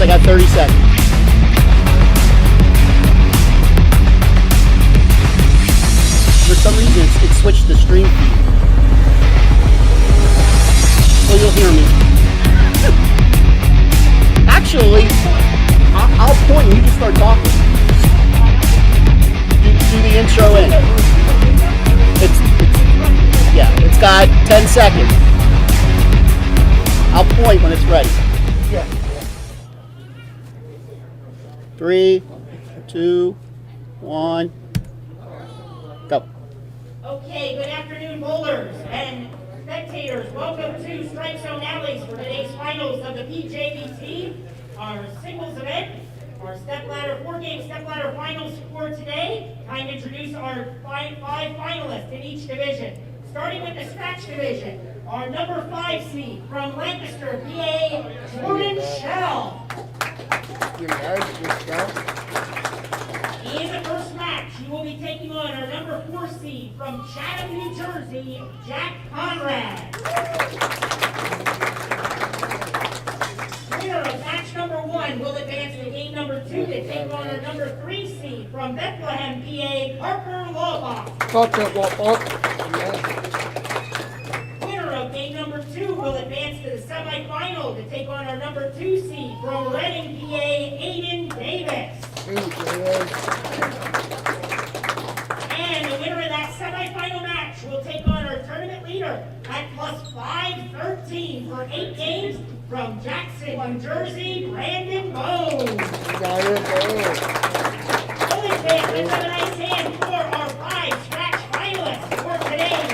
I got 30 seconds. For some reason, it switched to stream feed. So you'll hear me. Actually, I'll point and you just start talking. Do the intro in. It's got 10 seconds. I'll point when it's ready. Yeah. 3, 2, 1, go. Okay, good afternoon, bowlers and spectators. Welcome to Strikezone Alleys for today's finals of the PJBT, our singles event, our four-game stepladder finals for today. Time to introduce our five finalists in each division. Starting with the scratch division, our number 5 seed from Lancaster, PA, Jordan Shell. In the first match, you will be taking on our number 4 seed from Chatham, New Jersey, Jack Conrad. Winner of match number 1 will advance to game number 2 to take on our number 3 seed from Bethlehem, PA, Parker Lawbach. Winner of game number 2 will advance to the semifinal to take on our number 2 seed from Reading, PA, Aiden Davis. And the winner of that semifinal match will take on our tournament leader at plus 513 for 8 games from Jackson, New Jersey, Brandon Bone. Holy fans, let's have a nice hand for our 5 scratch finalists for today's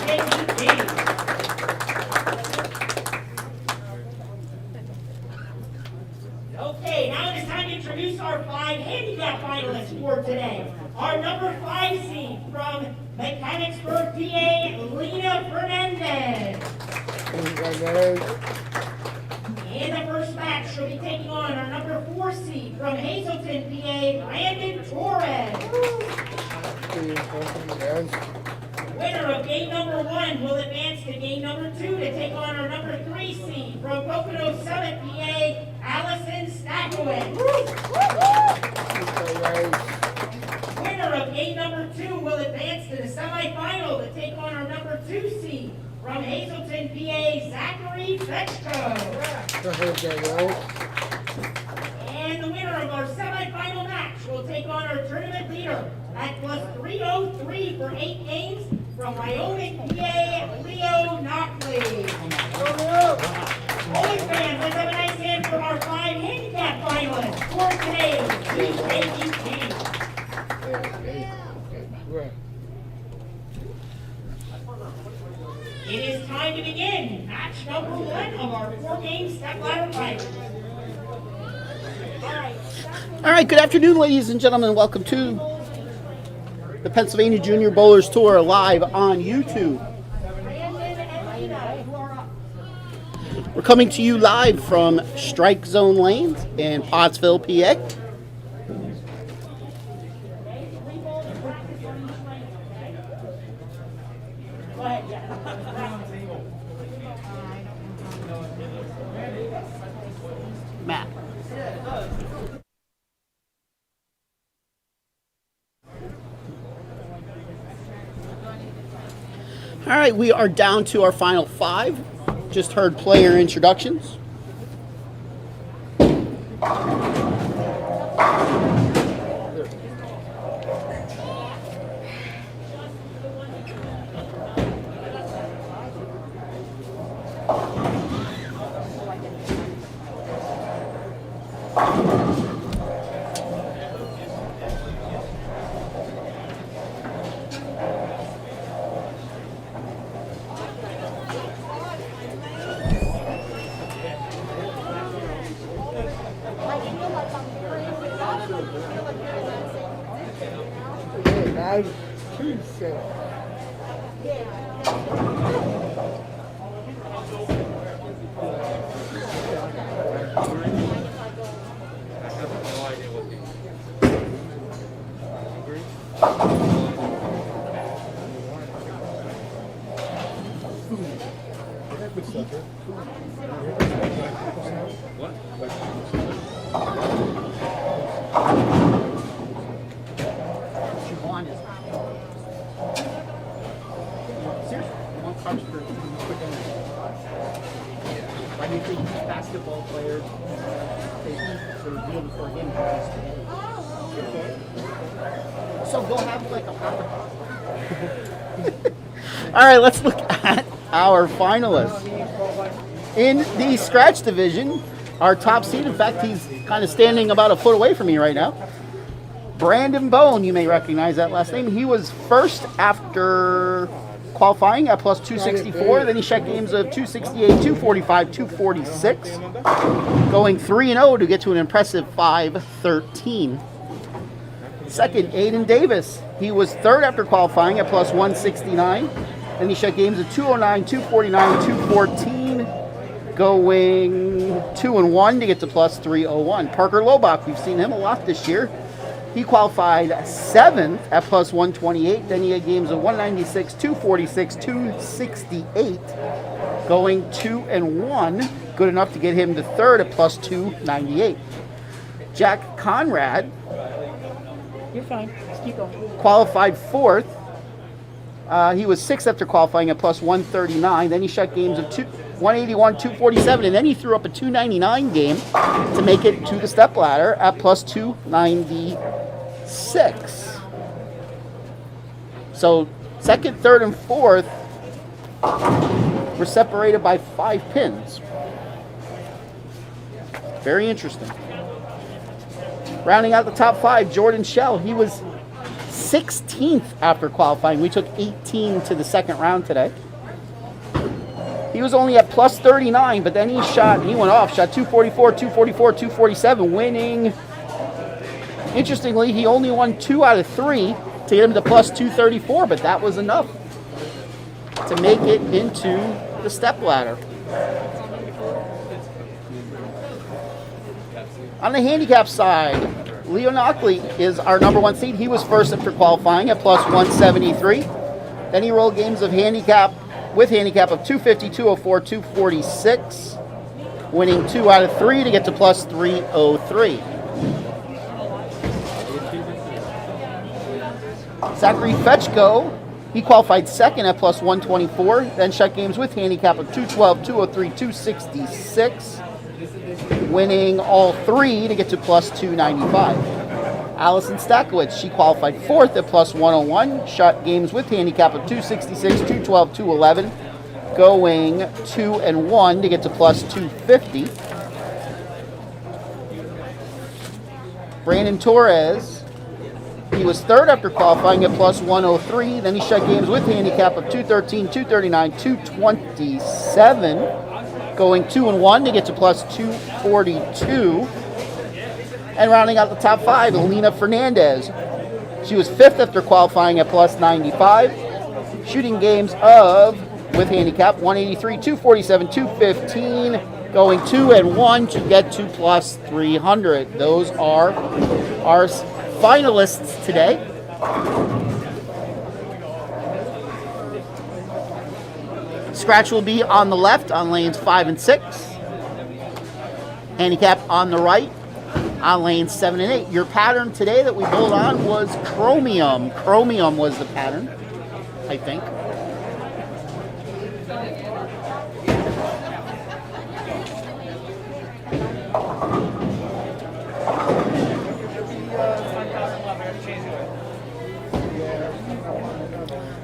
PJBT. Okay, now it is time to introduce our 5 handicap finalists for today. Our number 5 seed from Mechanicsburg, PA, Lena Fernandez. In the first match, she'll be taking on our number 4 seed from Hazleton, PA, Brandon Torres. Winner of game number 1 will advance to game number 2 to take on our number 3 seed from Pocono Summit, PA, Allison Stackowitz. Winner of game number 2 will advance to the semifinal to take on our number 2 seed from Hazleton, PA, Zachary Fetchko. And the winner of our semifinal match will take on our tournament leader at plus 303 for 8 games from Wyoming, PA, Leo Knockley. Holy fans, let's have a nice hand for our 5 handicap finalists for today's PJBT. It is time to begin match number 1 of our 4-game stepladder fight. All right, good afternoon, ladies and gentlemen. Welcome to the Pennsylvania Junior Bowlers Tour live on YouTube. We're coming to you live from Strikezone Lanes in Pottsville, PA. Matt. All right, we are down to our final 5. Just heard player introductions. Why do you think basketball players for him? So go have like a hot. All right, let's look at our finalists. In the scratch division, our top seed, in fact, he's kind of standing about a foot away from me right now. Brandon Bone, you may recognize that last name. He was first after qualifying at plus 264. Then he shot games of 268, 245, 246. Going 3-0 to get to an impressive 513. Second, Aiden Davis. He was third after qualifying at plus 169. Then he shot games of 209, 249, 214. Going 2-1 to get to plus 301. Parker Lobach, we've seen him a lot this year. He qualified 7th at plus 128. Then he had games of 196, 246, 268. Going 2-1. Good enough to get him to third at plus 298. Jack Conrad. You're fine. Just keep going. Qualified 4th. He was 6th after qualifying at plus 139. Then he shot games of 181, 247, and then he threw up a 299 game to make it to the step ladder at plus 296. So second, third, and fourth were separated by 5 pins. Very interesting. Rounding out the top 5, Jordan Shell. He was 16th after qualifying. We took 18 to the second round today. He was only at plus 39, but then he went off, shot 244, 244, 247, winning. Interestingly, he only won 2 out of 3 to get him to plus 234, but that was enough to make it into the step ladder. On the handicap side, Leo Knockley is our number 1 seed. He was first after qualifying at plus 173. Then he rolled games of handicap of 250, 204, 246, winning 2 out of 3 to get to plus 303. Zachary Fetchko, he qualified 2nd at plus 124, then shot games with handicap of 212, 203, 266, winning all 3 to get to plus 295. Allison Stakowicz, she qualified 4th at plus 101, shot games with handicap of 266, 212, 211, going 2-1 to get to plus 250. Brandon Torres, he was 3rd after qualifying at plus 103, then he shot games with handicap of 213, 239, 227, going 2-1 to get to plus 242. And rounding out the top 5, Alina Fernandez. She was 5th after qualifying at plus 95. Shooting games with handicap, 183, 247, 215, going 2-1 to get to plus 300. Those are our finalists today. Scratch will be on the left on lanes 5 and 6. Handicap on the right on lanes 7 and 8. Your pattern today that we bowled on was chromium. Chromium was the pattern, I think.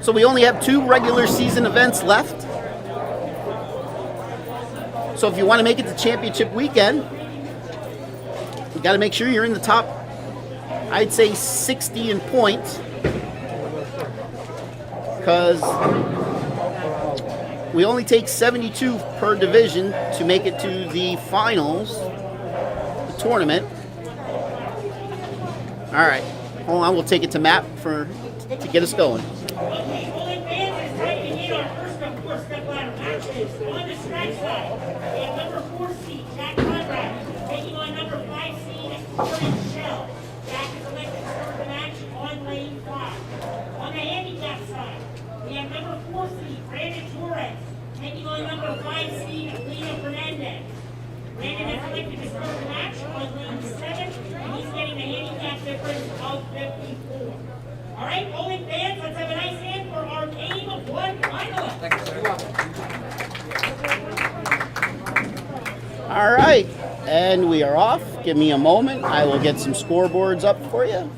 So we only have 2 regular season events left. So if you want to make it to championship weekend, you got to make sure you're in the top, I'd say 60 in points, because we only take 72 per division to make it to the finals, the tournament. All right, hold on, we'll take it to Matt to get us going. Okay, well, advance is time to begin our first of 4 step ladder matches. On the strike side, we have number 4 seed, Jack Conrad, taking on number 5 seed, Jordan Shell. Jack is elected to start the match on lane 5. On the handicap side, we have number 4 seed, Brandon Torres, taking on number 5 seed, Lena Fernandez. Brandon is elected to start the match on lane 7, and he's getting the handicap difference of 54. All right, bowling fans, let's have a nice hand for our game of 1 finalist. All right, and we are off. Give me a moment. I will get some scoreboards up for you.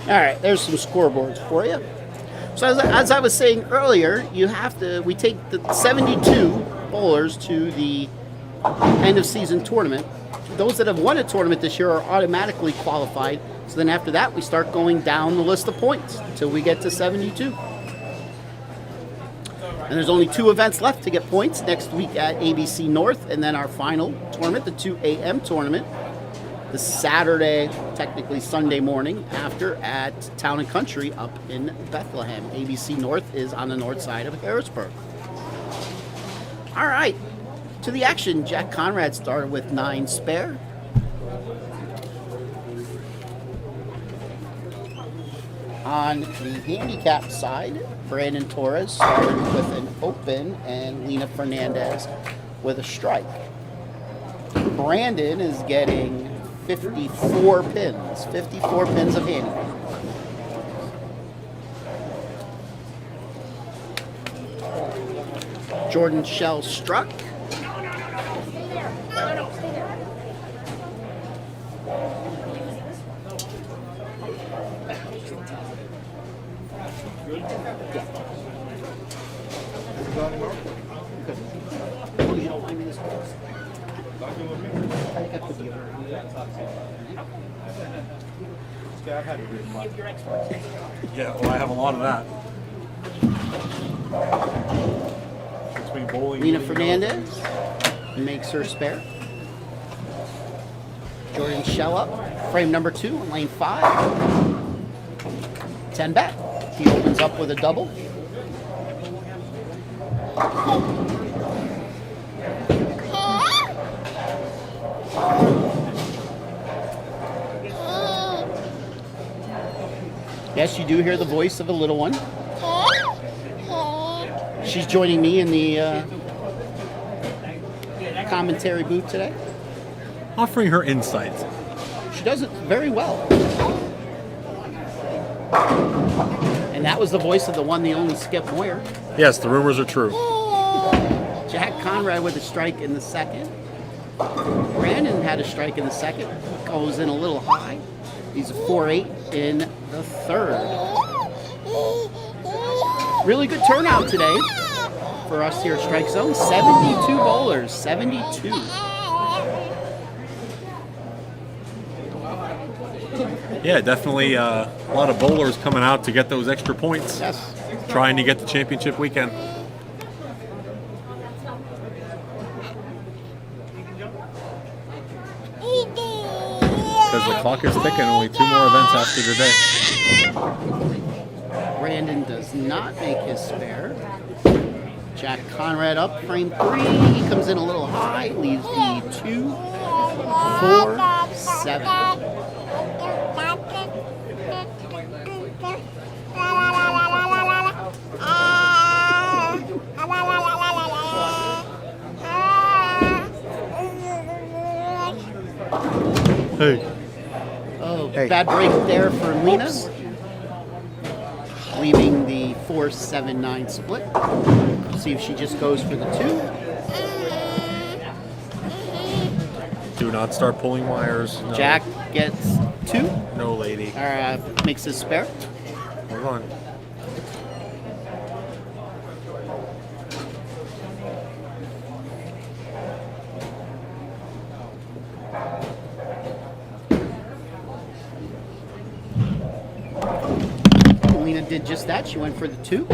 All right, there's some scoreboards for you. So as I was saying earlier, we take the 72 bowlers to the end of season tournament. Those that have won a tournament this year are automatically qualified. So then after that, we start going down the list of points until we get to 72. And there's only 2 events left to get points next week at ABC North, and then our final tournament, the 2 a.m. tournament, the Saturday, technically Sunday morning after at Town and Country up in Bethlehem. ABC North is on the north side of Harrisburg. All right, to the action. Jack Conrad started with 9 spare. On the handicap side, Brandon Torres started with an open and Lena Fernandez with a strike. Brandon is getting 54 pins, 54 pins of handicap. Jordan Shell struck. Yeah, well, I have a lot of that. Between bowling, Lena Fernandez makes her spare. Jordan Shell up, frame number 2 on lane 5. 10 back. He opens up with a double. Yes, you do hear the voice of a little one. She's joining me in the commentary booth today. offering her insights. She does it very well. And that was the voice of the one, the only Skip Moyer. Yes, the rumors are true. Jack Conrad with a strike in the second. Brandon had a strike in the second. Goes in a little high. He's a 4-8 in the third. Really good turnout today for us here at Strikezone. 72 bowlers, 72. Yeah, definitely a lot of bowlers coming out to get those extra points. Yes. Trying to get the championship weekend. Because the clock is ticking, only 2 more events after today. Brandon does not make his spare. Jack Conrad up, frame 3. He comes in a little high, leaves the 2, 4, 7. Hey. Oh, bad break there for Lena. Leaving the 4-7-9 split. See if she just goes for the 2. Do not start pulling wires. No. Jack gets 2. No, lady. Makes his spare. Hold on. Lena did just that. She went for the 2.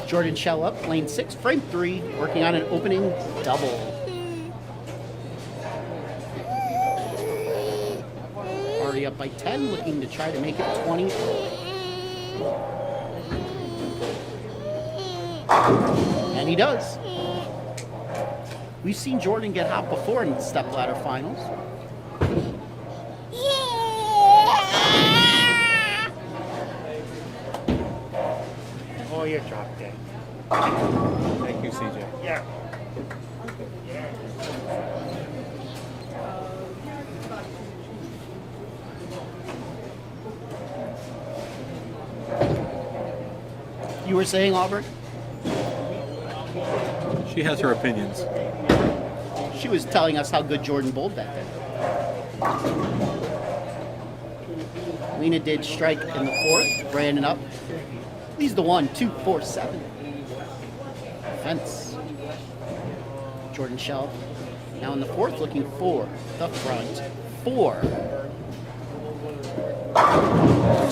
Jordan Shell up, lane 6, frame 3, working on an opening double. Already up by 10, looking to try to make it 20. And he does. We've seen Jordan get hot before in the stepladder finals. Oh, you're dropped dead. Thank you, CJ. Yeah. You were saying, Auburn? She has her opinions. She was telling us how good Jordan bowled that day. Lena did strike in the 4th. Brandon up. Leads the 1, 2, 4, 7. Fence. Jordan Shell. Now in the 4th, looking for the front 4.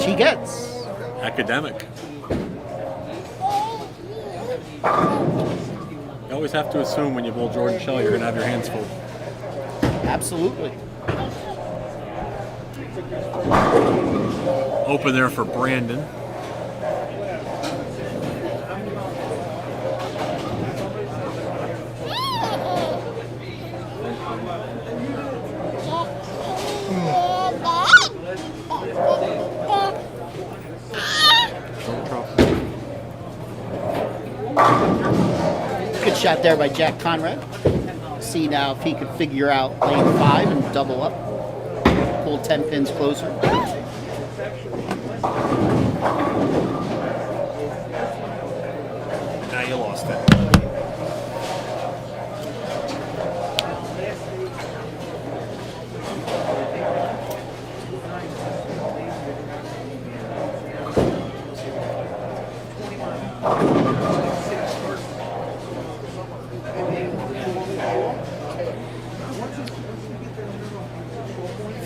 She gets. Academic. You always have to assume when you bowl Jordan Shell, you're going to have your hands full. Absolutely. Open there for Brandon. Good shot there by Jack Conrad. See now if he could figure out lane 5 and double up. Pull 10 pins closer. Now you lost it.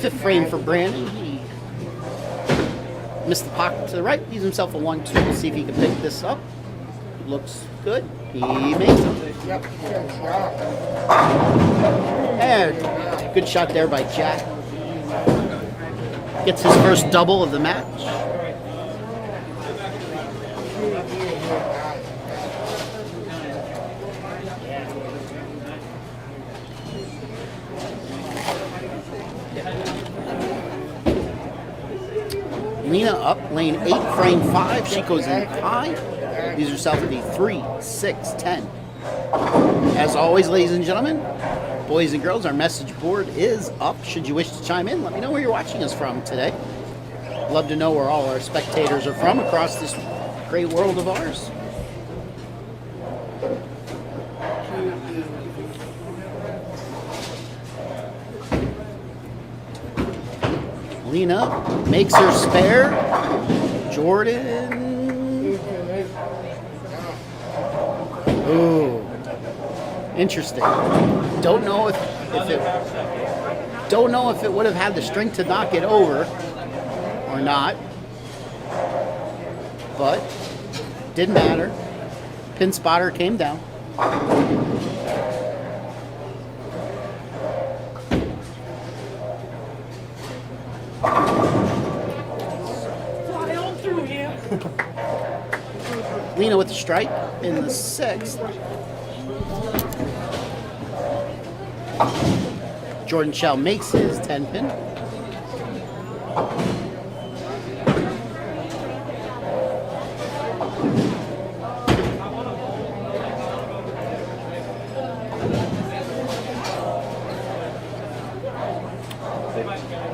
Fifth frame for Brandon. He missed the pocket to the right. Leaves himself a 1-2. We'll see if he can pick this up. Looks good. He makes it. And good shot there by Jack. Gets his first double of the match. Lena up, lane 8, frame 5. She goes in high. Leaves herself with a 3, 6, 10. As always, ladies and gentlemen, boys and girls, our message board is up. Should you wish to chime in, let me know where you're watching us from today. Love to know where all our spectators are from across this great world of ours. Lena makes her spare. Jordan. Ooh, interesting. Don't know if it would have had the strength to knock it over or not, but didn't matter. Pin spotter came down. Lena with the strike in the 6th. Jordan Shell makes his 10-pin.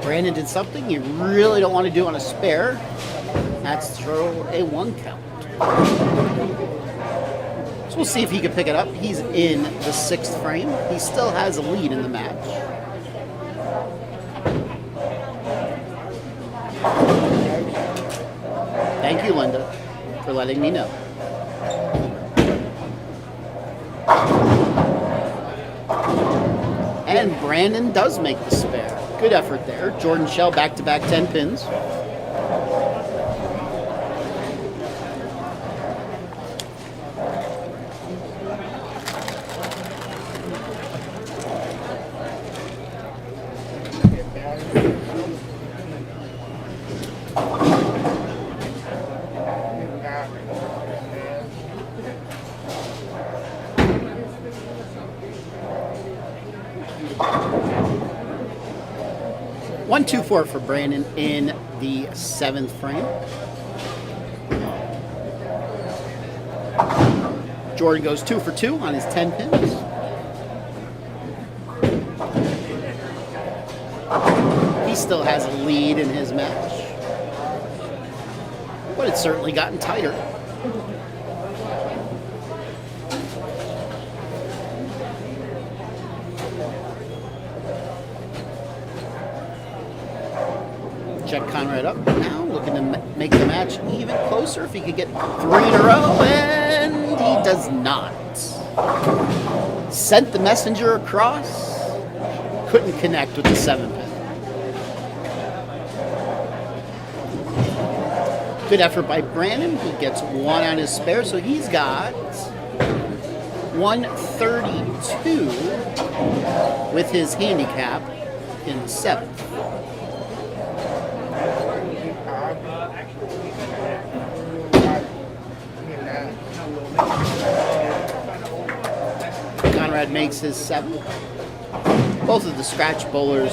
Brandon did something you really don't want to do on a spare. That's throw a 1 count. So we'll see if he can pick it up. He's in the 6th frame. He still has a lead in the match. Thank you, Linda, for letting me know. And Brandon does make the spare. Good effort there. Jordan Shell back-to-back 10 pins. One, 2, 4 for Brandon in the 7th frame. Jordan goes 2 for 2 on his 10 pins. He still has a lead in his match, but it's certainly gotten tighter. Check Conrad up now, looking to make the match even closer if he could get 3 in a row, and he does not. Sent the messenger across, couldn't connect with the 7 pin. Good effort by Brandon. He gets 1 on his spare, so he's got 132 with his handicap in the 7th. Conrad makes his 7th. Both of the scratch bowlers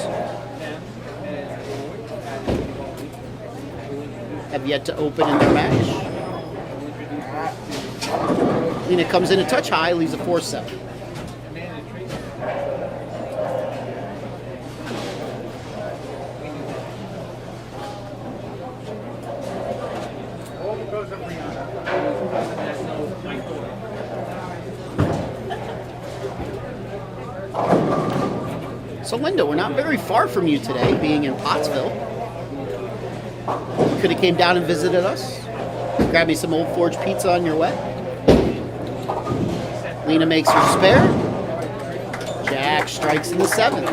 have yet to open in their match. Lena comes in a touch high, leaves a 4-7. So Linda, we're not very far from you today, being in Pottsville. Could have came down and visited us. Grab me some Old Forge pizza on your way. Lena makes her spare. Jack strikes in the 7th.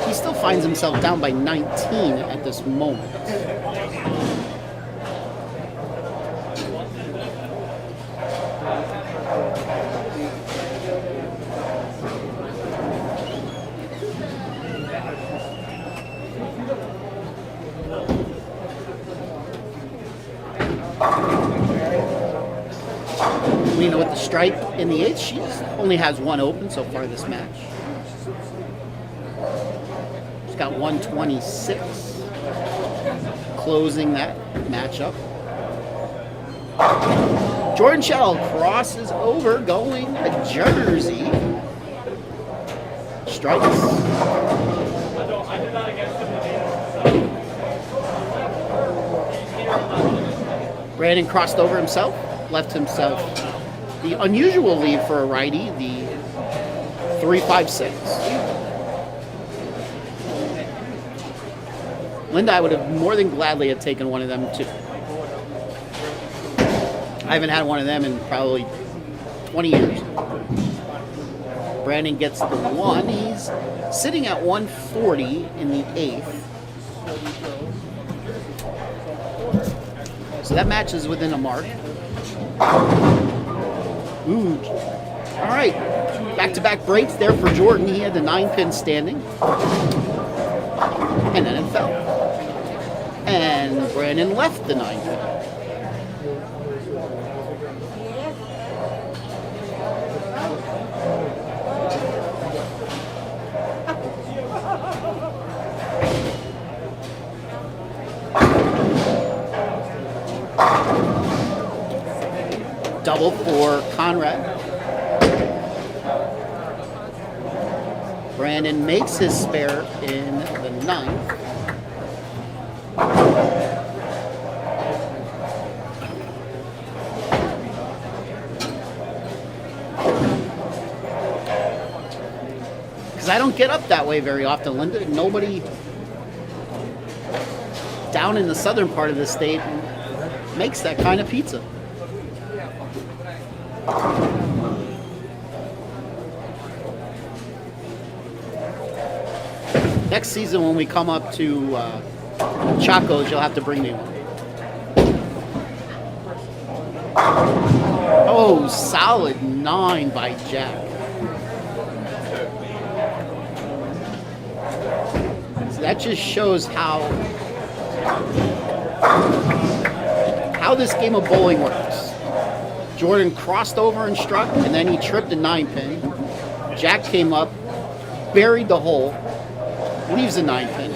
He still finds himself down by 19 at this moment. Lena with the strike in the 8th. She only has 1 open so far this match. She's got 126. Closing that matchup. Jordan Shell crosses over, going to Jersey. Strikes. Brandon crossed over himself, left himself the unusual lead for a righty, the 3-5-6. Linda, I would have more than gladly have taken one of them too. I haven't had one of them in probably 20 years. Brandon gets the 1. He's sitting at 140 in the 8th. So that match is within a mark. Ooh, All right, back-to-back breaks there for Jordan. He had the 9-pin standing, and then it fell. And Brandon left the 9-pin. Double for Conrad. Brandon makes his spare in the 9th. Because I don't get up that way very often, Linda. Nobody down in the southern part of the state makes that kind of pizza. Next season, when we come up to Chaco's, you'll have to bring me one. Oh, solid 9 by Jack. So that just shows how this game of bowling works. Jordan crossed over and struck, and then he tripped a 9-pin. Jack came up, buried the hole, leaves a 9-pin.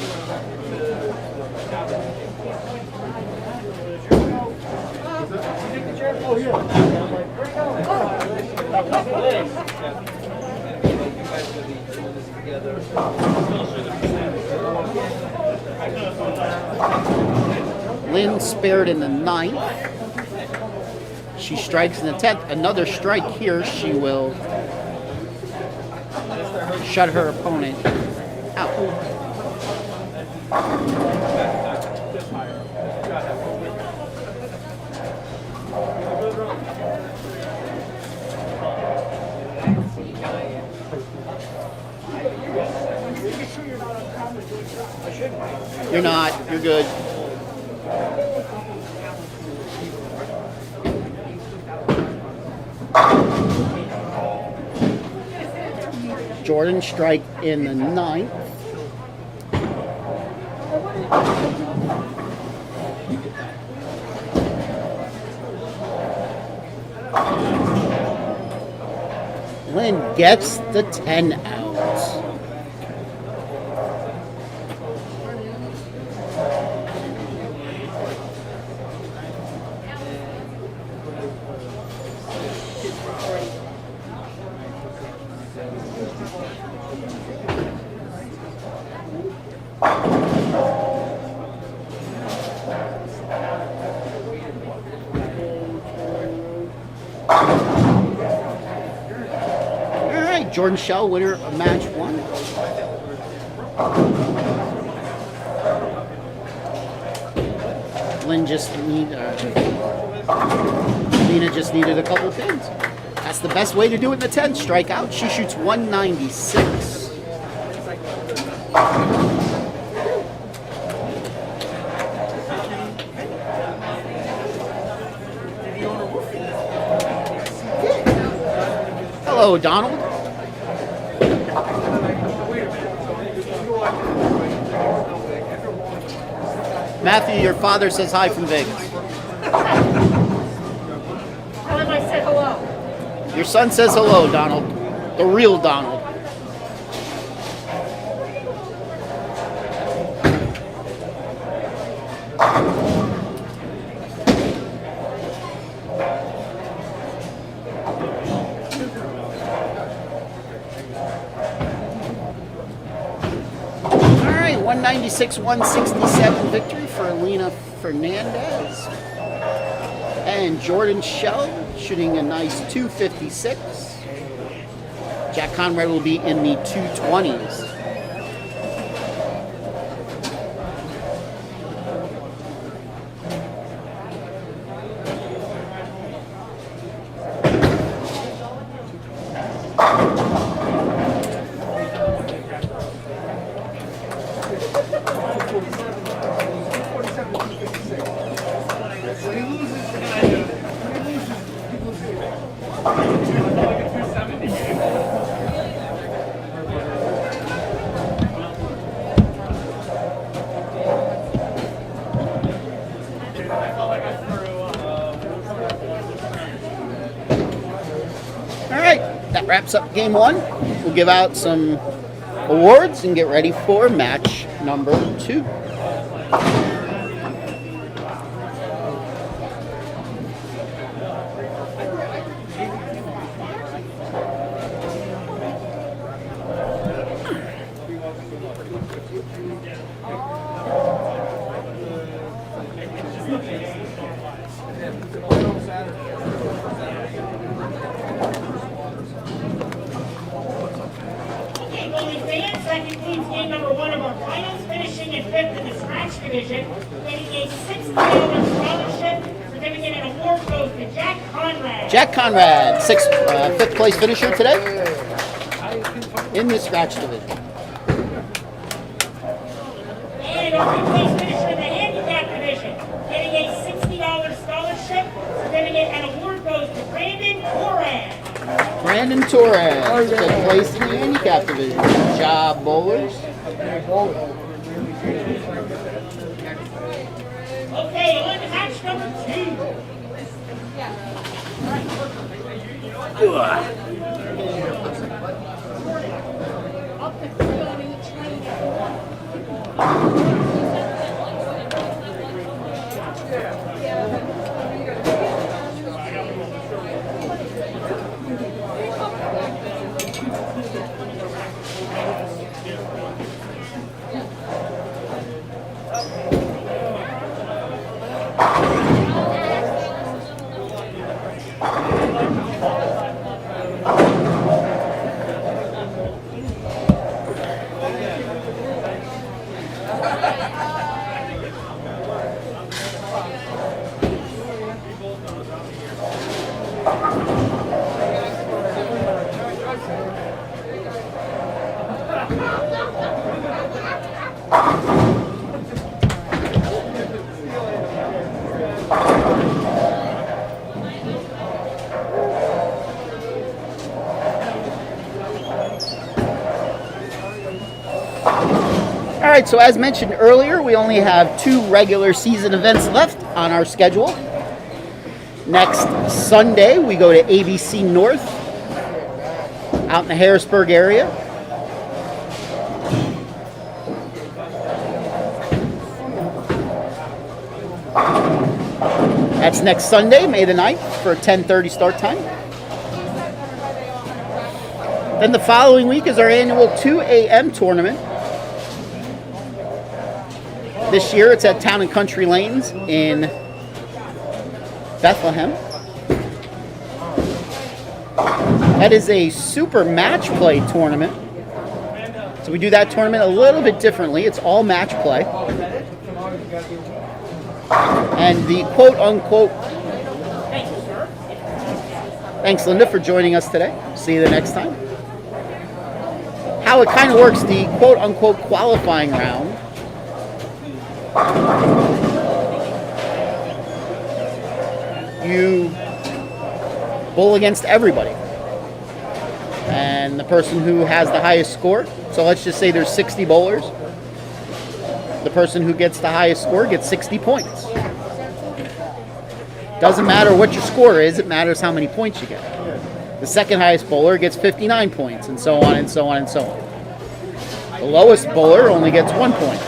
Lynn spared in the 9th. She strikes in the 10th. Another strike here. She will shut her opponent out. You're not. You're good. Jordan strike in the 9th. Lynn gets the 10 out. Jordan Shell, winner of match 1. Lynn Lena just needed a couple pins. That's the best way to do it in the 10th. Strikeout. She shoots 196. Hello, Donald. Matthew, your father says hi from Vegas. Tell him I said hello. Your son says hello, Donald. The real Donald. All right, 196-167 victory for Elena Fernandez. And Jordan Shell shooting a nice 256. Jack Conrad will be in the 220s. wraps up game 1. We'll give out some awards and get ready for match number 2. Okay, bowling fans, that concludes game number 1 of our finals, finishing in 5th in the scratch division, getting a $60 scholarship certificate and award goes to Jack Conrad. Jack Conrad, 5th place finisher today in the scratch division. And our 5th place finisher in the handicap division, getting a $60 scholarship certificate and award goes to Brandon Torres, 5th place in the handicap division. Good job, bowlers. Okay, on to match number 2. All right, so as mentioned earlier, we only have 2 regular season events left on our schedule. Next Sunday, we go to ABC North out in the Harrisburg area. That's next Sunday, May the 9th, for a 10:30 start time. Then the following week is our annual 2 a.m. tournament. This year it's at Town and Country Lanes in Bethlehem. That is a super match play tournament. So we do that tournament a little bit differently. It's all match play. And the quote-unquote... Thanks, Linda, for joining us today. See you the next time. How it kind of works, the quote-unquote qualifying round. You bowl against everybody. And the person who has the highest score, so let's just say there's 60 bowlers. The person who gets the highest score gets 60 points. Doesn't matter what your score is, it matters how many points you get. The second highest bowler gets 59 points, and so on and so on and so on. The lowest bowler only gets 1 point.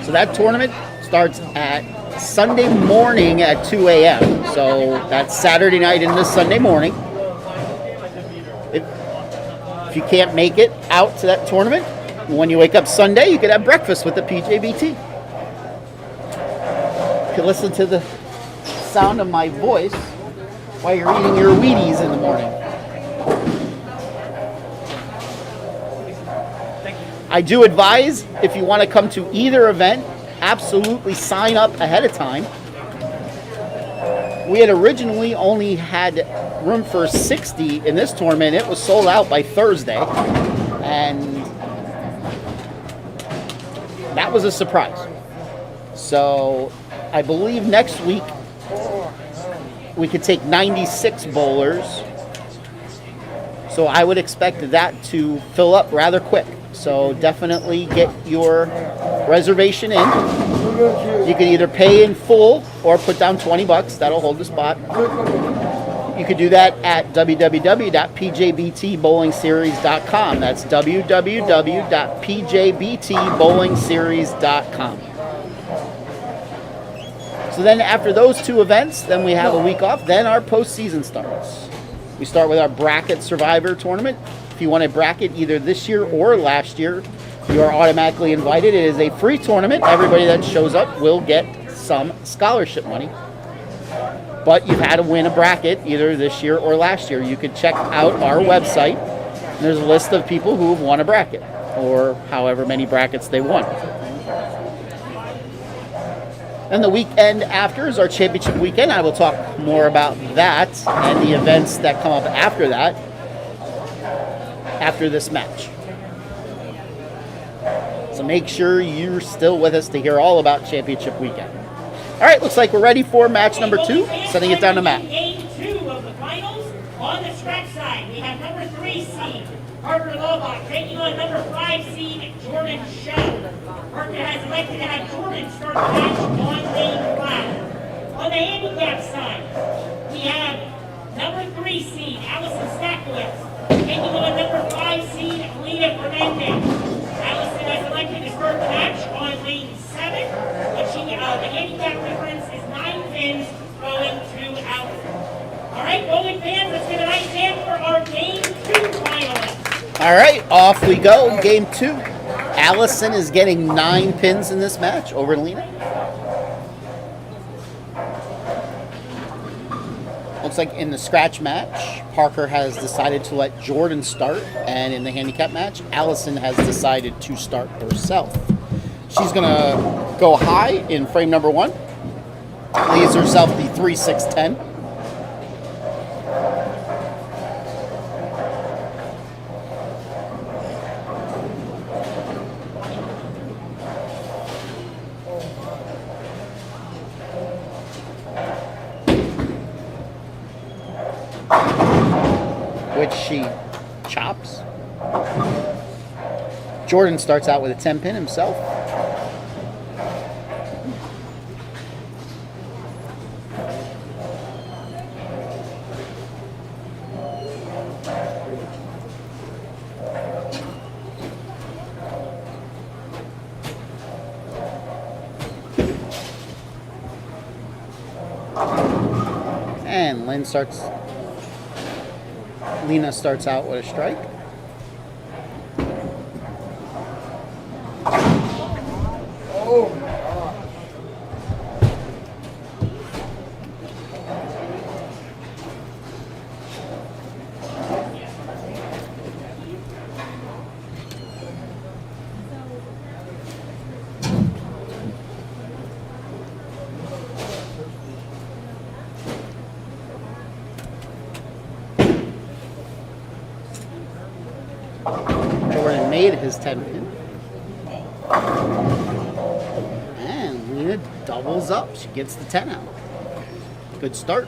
So that tournament starts at Sunday morning at 2 a.m. So that's Saturday night into Sunday morning. If you can't make it out to that tournament, when you wake up Sunday, you could have breakfast with the PJBT. You can listen to the sound of my voice while you're eating your Wheaties in the morning. I do advise, if you want to come to either event, absolutely sign up ahead of time. We had originally only had room for 60 in this tournament. It was sold out by Thursday, and that was a surprise. So I believe next week we could take 96 bowlers. So I would expect that to fill up rather quick. So definitely get your reservation in. You can either pay in full or put down 20 bucks. That'll hold the spot. You could do that at www.pjbtbowlingseries.com. That's www.pjbtbowlingseries.com. So then after those two events, then we have a week off. Then our postseason starts. We start with our bracket survivor tournament. If you want a bracket either this year or last year, you are automatically invited. It is a free tournament. Everybody that shows up will get some scholarship money. But you've had to win a bracket either this year or last year. You could check out our website. And there's a list of people who have won a bracket, or however many brackets they won. And the weekend after is our championship weekend. I will talk more about that and the events that come up after that, after this match. So make sure you're still with us to hear all about championship weekend. All right, looks like we're ready for match number 2. Sending it down to Matt. Game 2 of the finals. On the scratch side, we have number 3 seed Parker Lobach taking on number 5 seed Jordan Shell. Parker has elected to have Jordan start the match on lane 5. On the handicap side, we have number 3 seed Allison Stackowitz taking on number 5 seed Alina Fernandez. Allison has elected to start the match on lane 7, but the handicap difference is 9 pins going to Allison. All right, bowling fans, let's get a nice hand for our game 2 finalists. All right, off we go. Game 2. Allison is getting 9 pins in this match over Lena. Looks like in the scratch match, Parker has decided to let Jordan start, and in the handicap match, Allison has decided to start herself. She's going to go high in frame number 1. Leaves herself the 3-6-10. Which she chops. Jordan starts out with a 10 pin himself. And Lena starts out with a strike. Jordan made his 10 pin. And Lena doubles up. She gets the 10 out. Good start.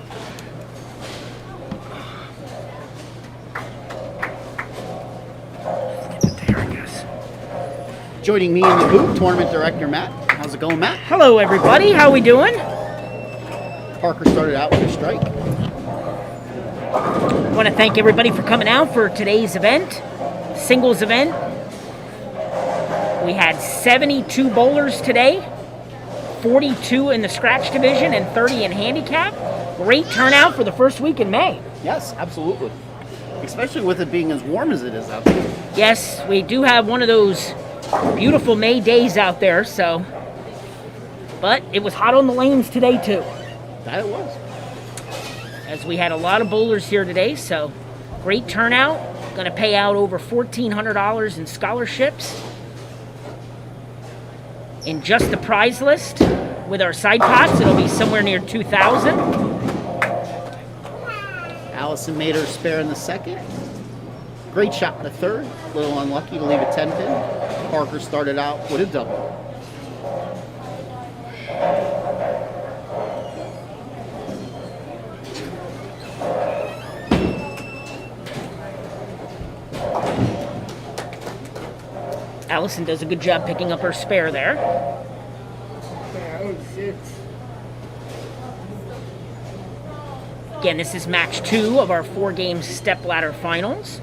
Joining me in the booth, tournament director Matt. How's it going, Matt? Hello, everybody. How we doing? Parker started out with a strike. I want to thank everybody for coming out for today's event, singles event. We had 72 bowlers today, 42 in the scratch division and 30 in handicap. Great turnout for the first week in May. Yes, absolutely. Especially with it being as warm as it is out there. Yes, we do have one of those beautiful May days out there, so. But it was hot on the lanes today, too. That it was. As we had a lot of bowlers here today, so great turnout. Going to pay out over $1,400 in scholarships. In just the prize list, with our side pots, it'll be somewhere near $2,000. Allison made her spare in the second. Great shot in the third. A little unlucky to leave a 10 pin. Parker started out with a double. Allison does a good job picking up her spare there. Again, this is match 2 of our 4-game stepladder finals.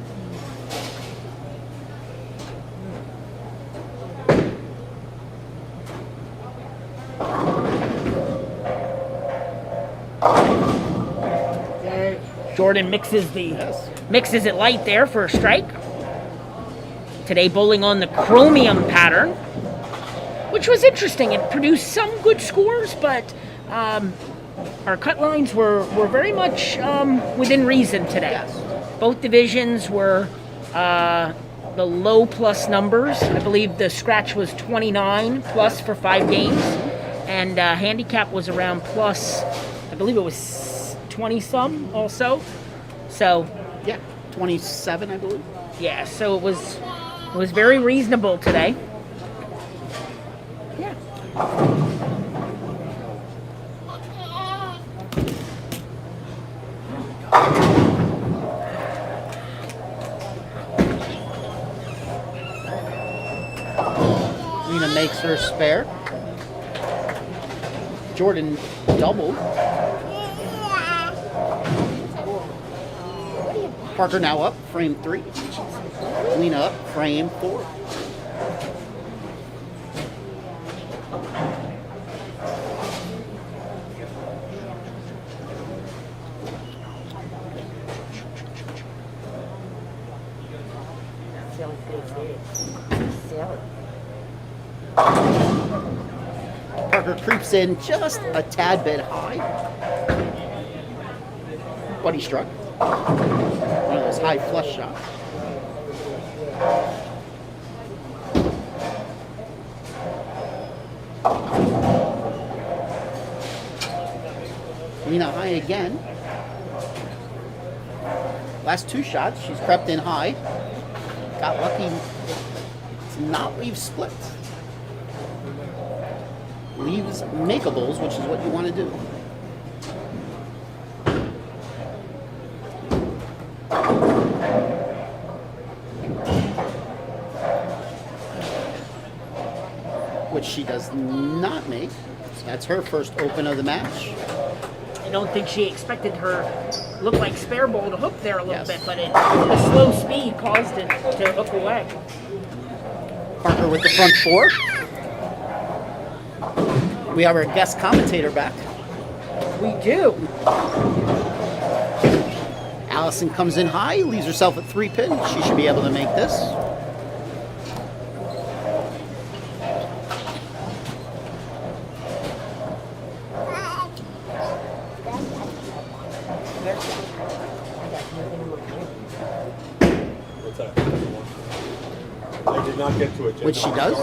Jordan mixes it light there for a strike. Today bowling on the chromium pattern, which was interesting. It produced some good scores, but our cut lines were very much within reason today. Yes. Both divisions were the low plus numbers. I believe the scratch was 29 plus for 5 games, and handicap was around plus, I believe it was 20 some also. So Yeah, 27, I believe. yeah, so it was very reasonable today. Yeah. Lena makes her spare. Jordan doubled. Parker now up, frame 3. Lena up, frame 4. Parker creeps in just a tad bit high, but he struck. One of those high flush shots. Lena high again. Last 2 shots, she's crept in high. Got lucky to not leave splits. Leaves makeables, which is what you want to do. Which she does not make. So that's her first open of the match. I don't think she expected her look like spare bowl to hook there a little Yes. bit, but the slow speed caused it to hook away. Parker with the front 4. We have our guest commentator back. We do. Allison comes in high, leaves herself at 3 pin. She should be able to make this. What's that? I did not get to it. Which she does.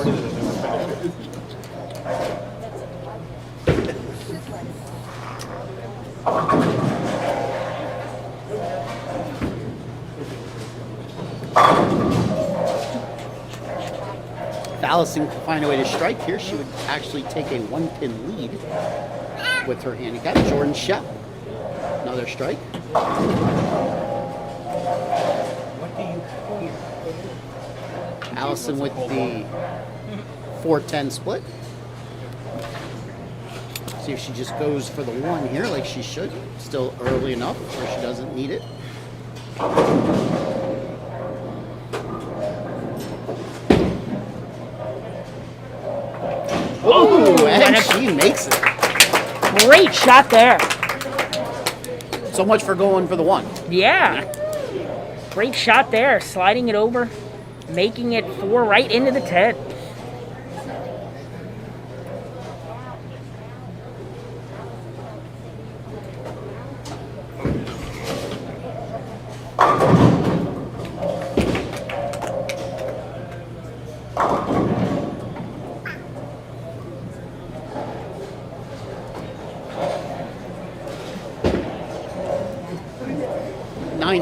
If Allison could find a way to strike here, she would actually take a 1-pin lead with her handicap. Jordan shot. Another strike. Allison with the 4-10 split. See if she just goes for the 1 here like she should. Still early enough where she doesn't need it. Oh, and she makes it. Great shot there. So much for going for the 1. Yeah. Great shot there. Sliding it over, making it 4 right into the 10.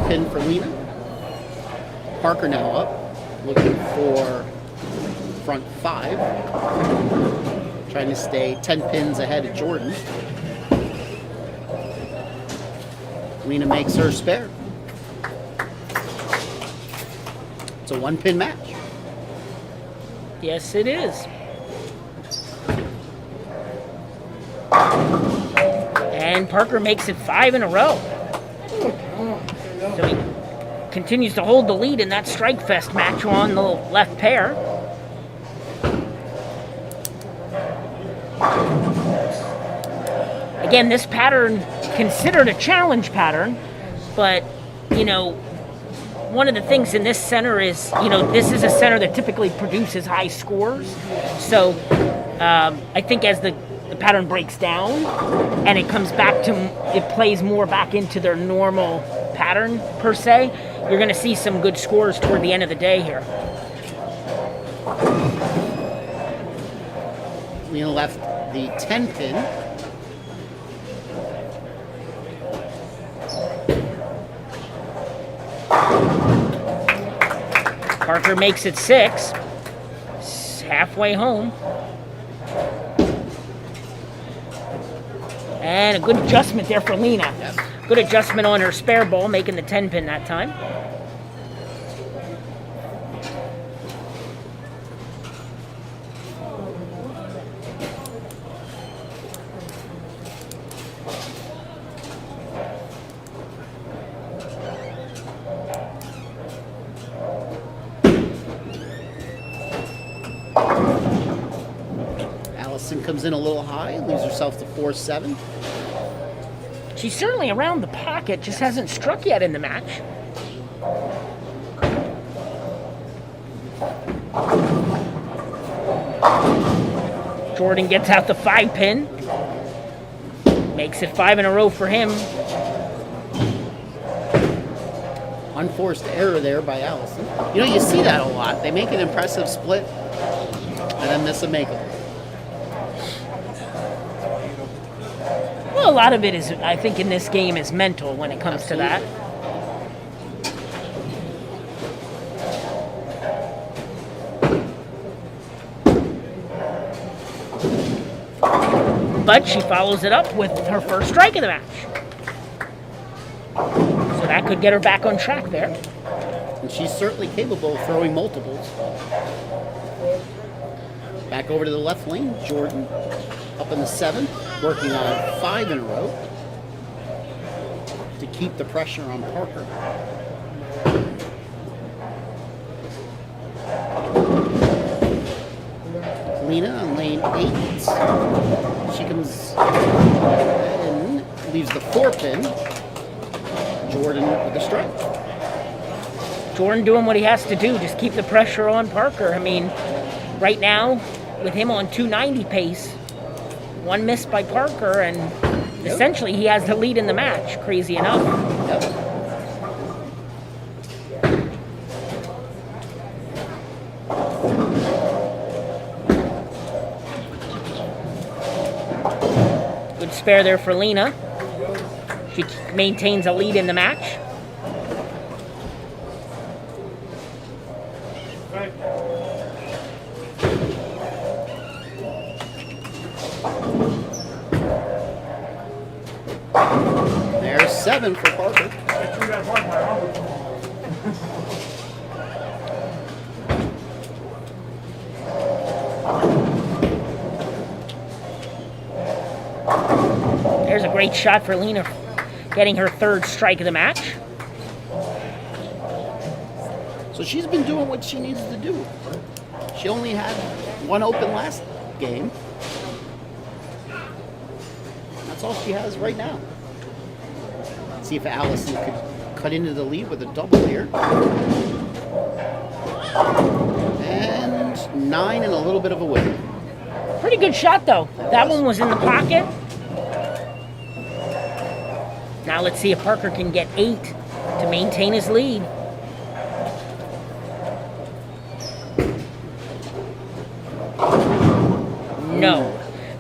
Pin for Lena. Parker now up, looking for front 5. Trying to stay 10 pins ahead of Jordan. Lena makes her spare. It's a 1-pin match. Yes, it is. And Parker makes it 5 in a row. So he continues to hold the lead in that Strike Fest match on the left pair. Again, this pattern considered a challenge pattern, but, you know, one of the things in this center is, you know, this is a center that typically produces high scores. So I think as the pattern breaks down and it comes back to, it plays more back into their normal pattern per se, you're going to see some good scores toward the end of the day here. Lena left the 10 pin. Parker makes it 6. Halfway home. And a good adjustment there for Lena. Yes. Good adjustment on her spare ball, making the 10 pin that time. Allison comes in a little high, leaves herself to 4-7. She's certainly around the pocket, just hasn't struck yet in the match. Jordan gets out the 5 pin. Makes it 5 in a row for him. Unforced error there by Allison. You know, you see that a lot. They make an impressive split and then miss a makeable. Well, a lot of it is, I think, in this game is mental when it comes to that. But she follows it up with her first strike of the match. So that could get her back on track there. And she's certainly capable of throwing multiples. Back over to the left lane, Jordan up in the 7, working on 5 in a row to keep the pressure on Parker. Lena on lane 8. She comes in, leaves the 4 pin. Jordan with the strike. Jordan doing what he has to do, just keep the pressure on Parker. I mean, right now, with him on 290 pace, one miss by Parker, and essentially he has the lead in the match, crazy enough. Good spare there for Lena. She maintains a lead in the match. There's 7 for Parker. There's a great shot for Lena, getting her 3rd strike of the match. So she's been doing what she needs to do. She only had 1 open last game. That's all she has right now. Let's see if Allison could cut into the lead with a double here. And 9 and a little bit of a win. Pretty good shot, though. That one was in the pocket. Now let's see if Parker can get 8 to maintain his lead. No.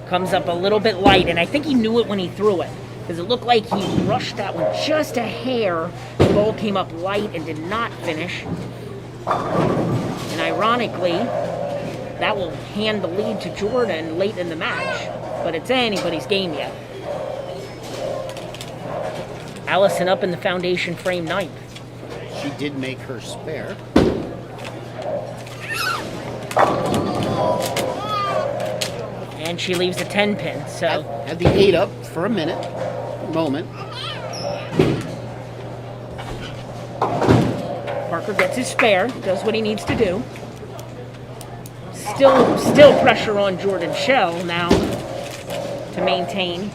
Comes up a little bit light, and I think he knew it when he threw it, because it looked like he rushed that one just a hair. The ball came up light and did not finish. And ironically, that will hand the lead to Jordan late in the match, but it's anybody's game yet. Allison up in the foundation frame 9th. She did make her spare. And she leaves a 10 pin, so Had the 8 up for a moment. Parker gets his spare, does what he needs to do. Still pressure on Jordan Shell now to maintain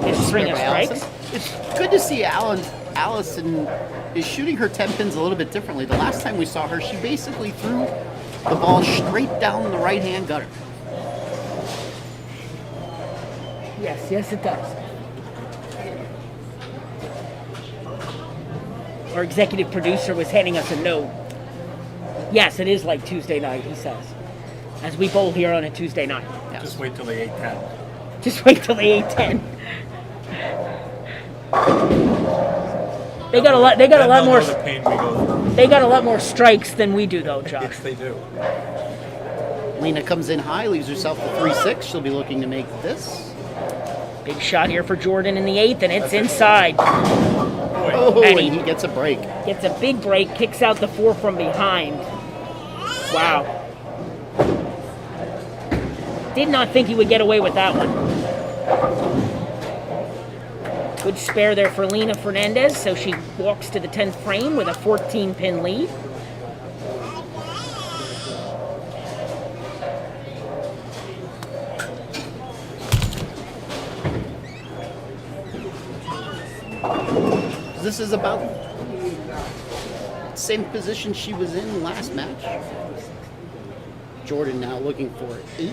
his string of By strikes. Allison. It's good to see Allison is shooting her 10 pins a little bit differently. The last time we saw her, she basically threw the ball straight down the right-hand gutter. Yes, it does. Our executive producer was handing us a note. Yes, it is like Tuesday night, he says. As we bowl here on a Tuesday night. Just wait till the 8:10. Just wait till the 8:10. They got a lot. They got a lot more. The pain we go through. They got a lot more strikes than we do, though, Josh. Yes, they do. Lena comes in high, leaves herself the 3-6. She'll be looking to make this. Big shot here for Jordan in the 8th, and it's inside. Oh, And and he gets a break. Gets a big break, kicks out the 4 from behind. Wow. Did not think he would get away with that one. Good spare there for Lena Fernandez, so she walks to the 10th frame with a 14-pin lead. This is about the same position she was in last match. Jordan now looking for 8.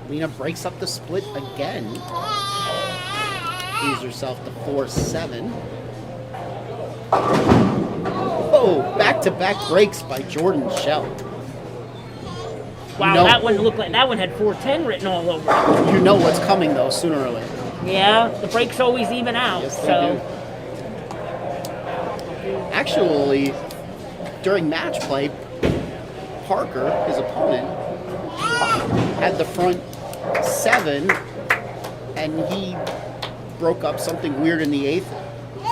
Lena breaks up the split again. Leaves herself to 4-7. Oh, back-to-back breaks by Jordan Shell. Wow, No. that one looked like that one had 410 written all over it. You know what's coming though, sooner or later. Yeah, the breaks always even out. Yes, they so do. Actually, during match play, Parker, his opponent, had the front 7, and he broke up something weird in the 8th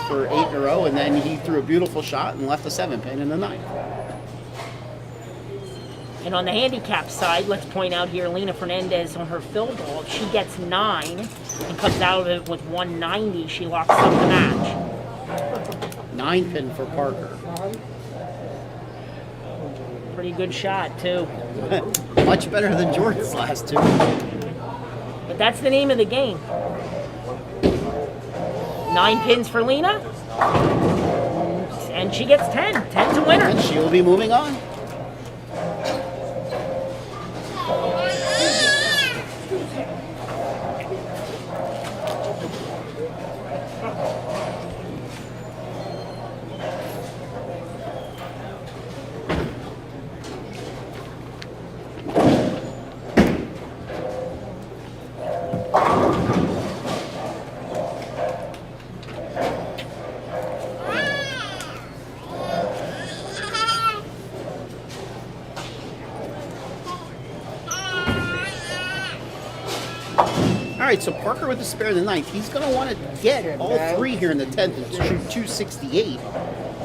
for 8 in a row, and then he threw a beautiful shot and left a 7-pin in the 9th. And on the handicap side, let's point out here, Lena Fernandez on her fill ball, if she gets 9 and comes out of it with 190, she locks up the match. 9-pin for Parker. Pretty good shot, too. Much better than Jordan's last 2. But that's the name of the game. 9 pins for Lena. And she gets 10. 10's a winner. And she'll be moving on. All right, so Parker with the spare in the 9th. He's going to want to get all 3 here in the 10th and shoot 268.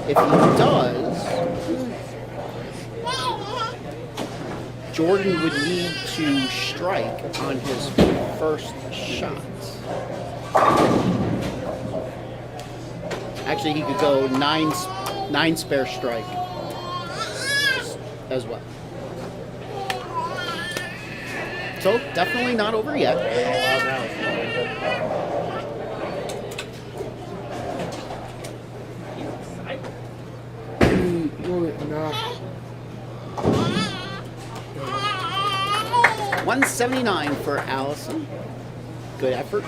If he does, Jordan would need to strike on his first shot. Actually, he could go 9 spare strike as well. So definitely not over yet. No. 179 for Allison. Good effort.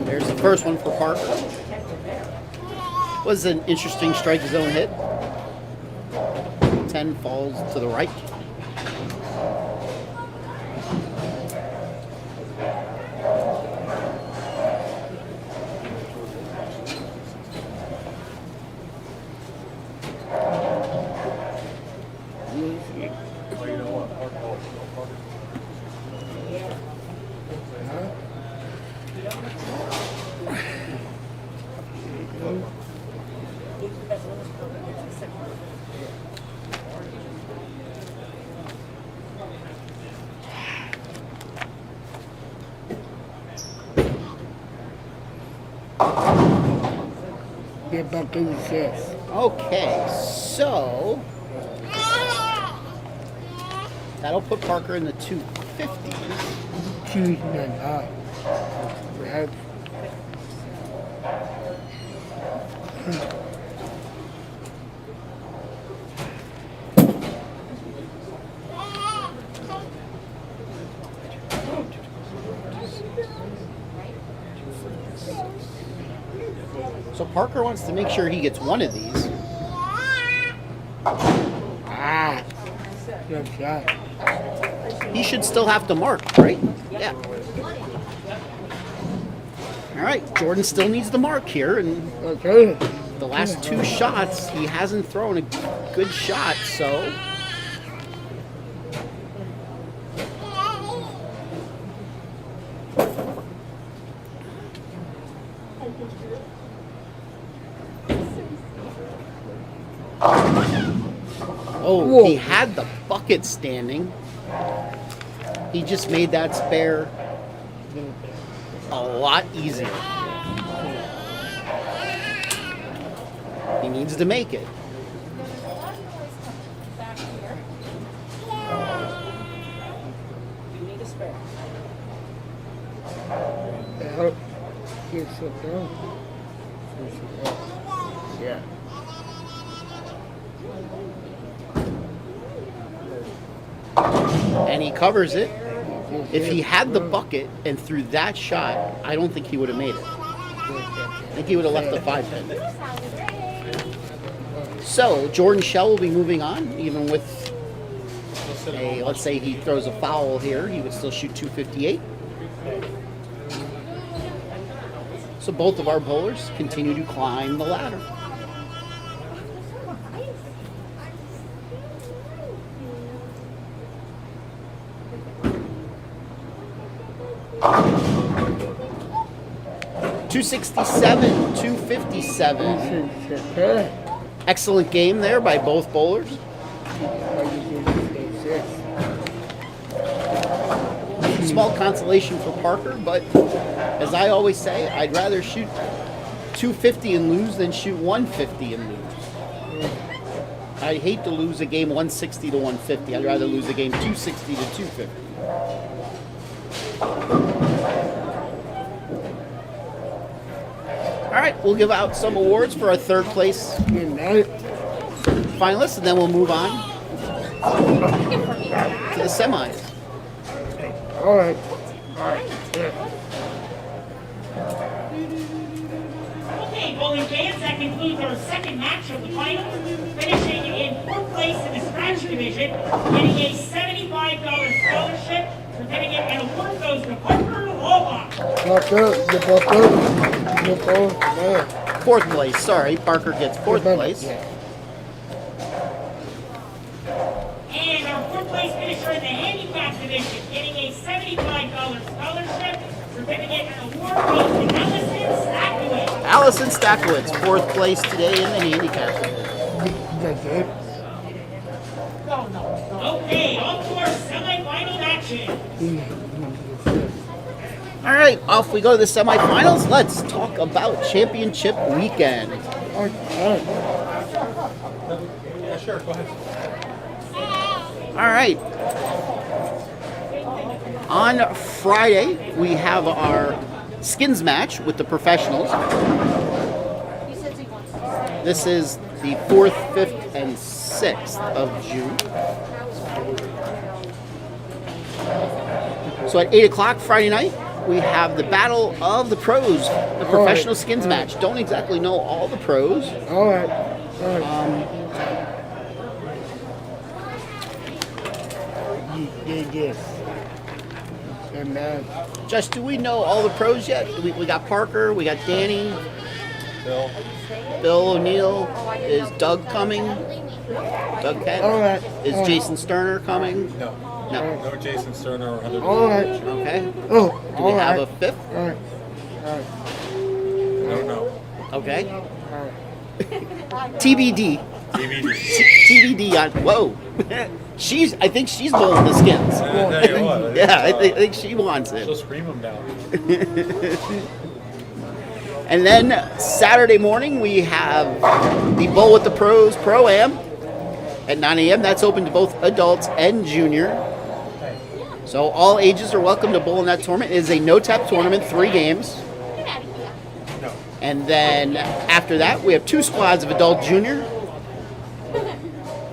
There's the first one for Parker. Was an interesting strike zone hit. 10 falls to the right. Get back in the chest. Okay, so that'll put Parker in the 250s. Choose none up. Right. So Parker wants to make sure he gets one of these. Ah. Good shot. He should still have to mark, right? Yeah. All right, Jordan still needs the mark here, and Okay. the last 2 shots, he hasn't thrown a good shot, so. Oh, Whoa. he had the bucket standing. He just made that spare a lot easier. He needs to make it. Help. Get sit down. Yeah. And he covers it. If he had the bucket and threw that shot, I don't think he would have made it. I think he would have left the 5 pin. So Jordan Shell will be moving on, even with a, let's say he throws a foul here, he would still shoot 258. So both of our bowlers continue to climb the ladder. .267, 257. Excellent game there by both bowlers. Small consolation for Parker, but as I always say, I'd rather shoot 250 and lose than shoot 150 and lose. I hate to lose a game 160 to 150. I'd rather lose a game 260 to 250. All right, we'll give out some awards for our 3rd place finalists, and then we'll move on to the semis. All right. Okay, bowling fans, that concludes our 2nd match of the finals. Finishing in 4th place in the scratch division, getting a $75 scholarship. Presenting it, and award goes to Parker Lobach. The bucket. 4th place, sorry. Parker gets 4th place. And our 4th place finisher in the handicap division, getting a $75 scholarship. Certificate and award goes to Allison Stackowitz. Allison Stackowitz, 4th place today in the handicap division. Okay, on to our semifinal action. All right, off we go to the semifinals. Let's talk about championship weekend. Yeah, sure. Go ahead. All right. On Friday, we have our skins match with the professionals. This is the 4th, 5th, and 6th of June. So at 8 o'clock Friday night, we have the Battle of the Pros, the professional skins match. Don't exactly know all the pros. All right. Yes. And Josh, do we know all the pros yet? We got Parker, we got Danny, Bill O'Neill. Is Doug coming? Doug Kent? all right. Is Jason Sterner coming? No. No. No Jason Sterner or other. All right. Okay. Oh, Do we have a 5th? All right. Alright. I don't know. Okay. Alright. TBD. DVD. TBD on. Whoa. I think she's bowling the skins. Tell you what, Yeah, I think she wants she'll it. scream them down. And then Saturday morning we have the Bowl with the Pros Pro-Am at 9 a.m. That's open to both adults and junior. So all ages are welcome to bowl in that tournament. It is a no-tap tournament, 3 games. And then after that, we have 2 squads of adult junior.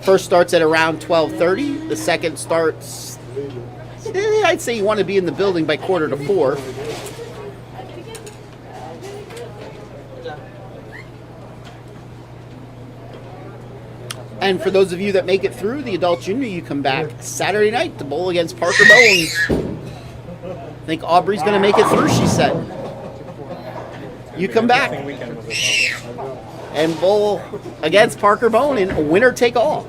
First starts at around 12:30. The second starts, I'd say you want to be in the building by 3:45. And for those of you that make it through the adult junior, you come back Saturday night to bowl against Parker Bones. I think Aubrey's going to make it through, she said. You come back and bowl against Parker Bone in a winner take all.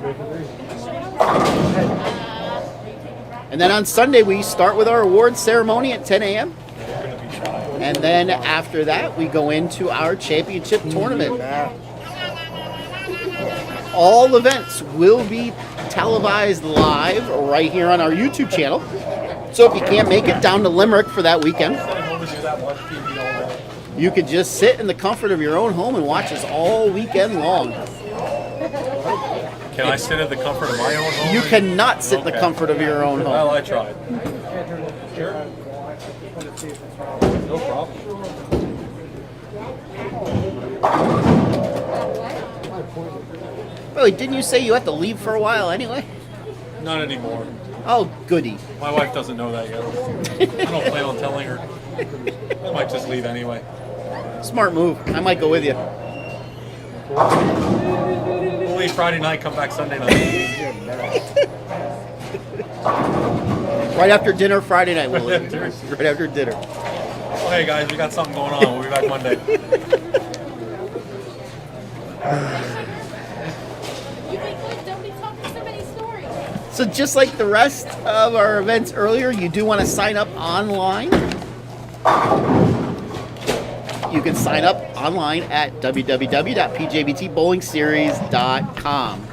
And then on Sunday, we start with our awards ceremony at 10 a.m. And then after that, we go into our championship tournament. All events will be televised live right here on our YouTube channel. So if you can't make it down to Limerick for that weekend, you could just sit in the comfort of your own home and watch us all weekend long. Can I sit at the comfort of my own home? You cannot sit in the Okay. comfort of your own Well, home. I tried. Sure. No problem. Really, didn't you say you have to leave for a while anyway? Not anymore. Oh, goody. My wife doesn't know that yet. I don't plan on telling her. I might just leave anyway. Smart move. I might go with you. We'll leave Friday night, come back Sunday night. Right after dinner Friday night, we'll leave. Right after dinner. Oh, hey guys, we got something going on. We'll be back Monday. Don't be talking so many stories. So just like the rest of our events earlier, you do want to sign up online. You can sign up online at www.pjbtbowlingseries.com.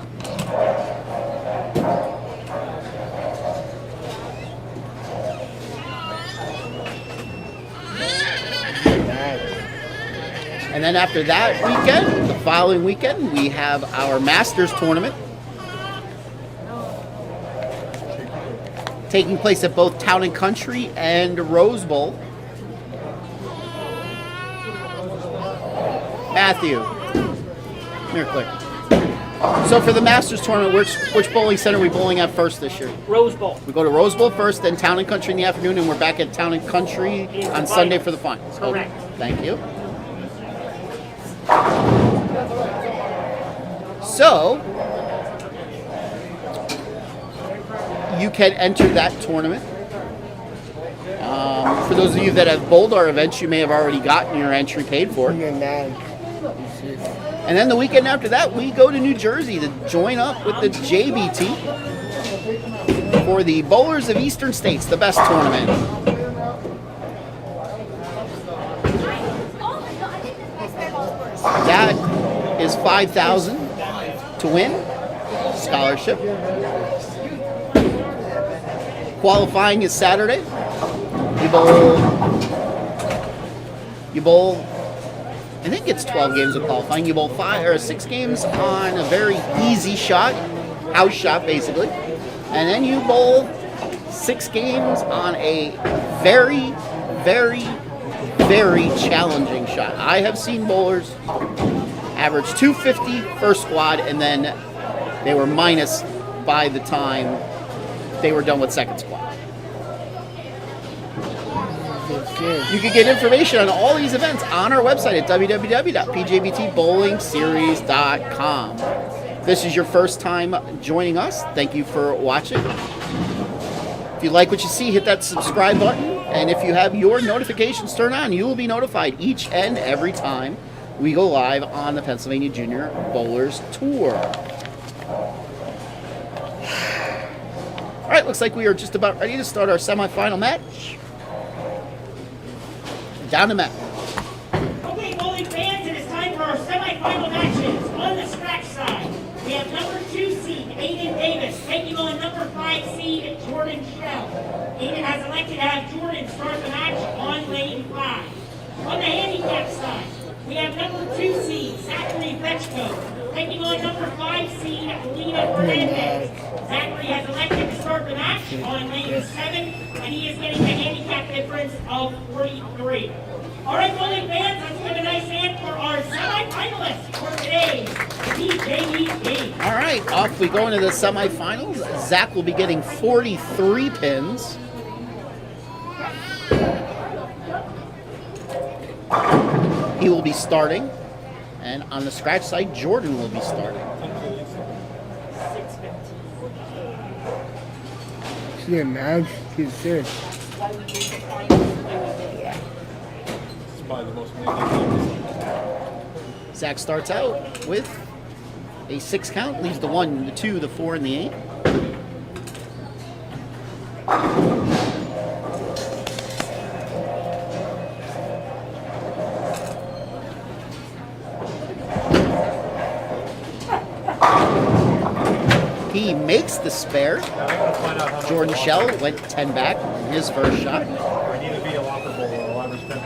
And then after that weekend, the following weekend, we have our Masters tournament taking place at both Town and Country and Rose Bowl. Matthew, come here quick. So for the Masters tournament, which bowling center are we bowling at first this year? Rose Bowl. We go to Rose Bowl first, then Town and Country in the afternoon, and we're back at Town and Country In the on Sunday finals. for the finals. Correct. Okay, thank you. So, you can enter that tournament. For those of you that have bowled our events, you may have already gotten your entry paid for. And then, And then the weekend after that, we go to New Jersey to join up with the JBT for the Bowlers of Eastern States, the best tournament. That is $5,000 to win scholarship. Qualifying is Saturday. You bowl. I think it's 12 games of qualifying. You bowl 6 games on a very easy shot, house shot basically, and then you bowl 6 games on a very, very, very challenging shot. I have seen bowlers average 250 first squad, and then they were minus by the time they were done with second squad. You can get information on all these events on our website at www.pjbtbowlingseries.com. If this is your first time joining us, thank you for watching. If you like what you see, hit that subscribe button. And if you have your notifications turned on, you will be notified each and every time we go live on the Pennsylvania Junior Bowlers Tour. All right, looks like we are just about ready to start our semifinal match. Down to Matt. semifinal matches. On the scratch side, we have number 2 seed Aiden Davis taking on number 5 seed Jordan Shell. Aiden has elected to have Jordan start the match on lane 5. On the handicap side, we have number 2 seed Zachary Vetchko taking on number 5 seed Lena Fernandez. Zachary has elected to start the match on lane 7, and he is getting a handicap difference of 43. All right, bowling fans, let's give a nice hand for our semifinalists for today's PJBT. All right, off we go into the semifinals. Zach will be getting 43 pins. He will be starting. And on the scratch side, Jordan will be starting. See a match? He's good. It's probably the most winning. Zach starts out with a 6 count, leaves the 1, the 2, the 4, and the 8. He makes the spare. Jordan Shell went 10 back in his first shot. I need to be a whopper bowler. I'll ever spend.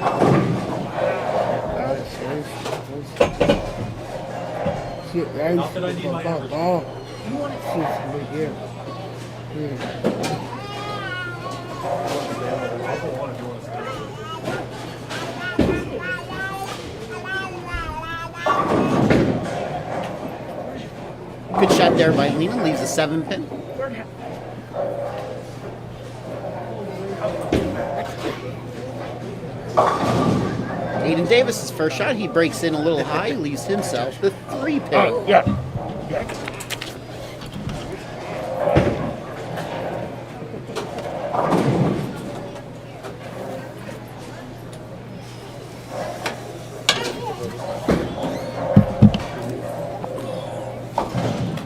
Shit, right? Not that I need my average. Oh, shit's right here. Yeah. Good shot there by Lena, leaves a 7 pin. Aiden Davis' first shot, he breaks in a little high, leaves himself the 3 pin. Oh, yeah.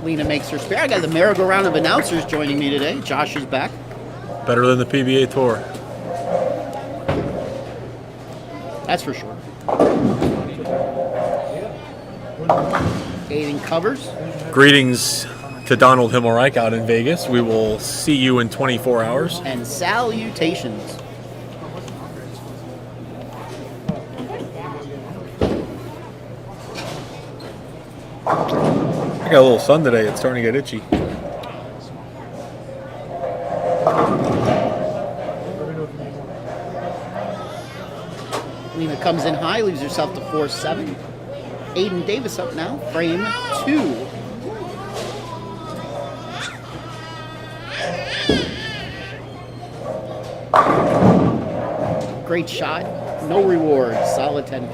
Lena makes her spare. I got the merry-go-round of announcers joining me today. Josh is back. Better than the PBA Tour. That's for sure. Aiden covers. Greetings to Donald Himmelreich out in Vegas. We will see you in 24 hours. And salutations. I got a little sun today. It's starting to get itchy. Lena comes in high, leaves herself to 4-7. Aiden Davis up now, frame 2. Great shot, no reward, solid 10.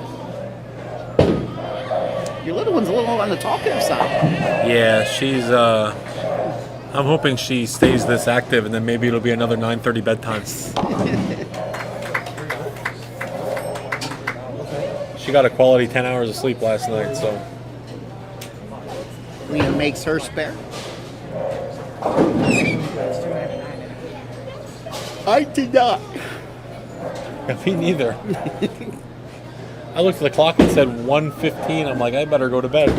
Your little one's a little on the talkative side. Yeah, she's. I'm hoping she stays this active, and then maybe it'll be another 9:30 bedtime. She got a quality 10 hours of sleep last night, so. Lena makes her spare. I did not. Me neither. I looked at the clock and said 1:15. I'm like, I better go to bed.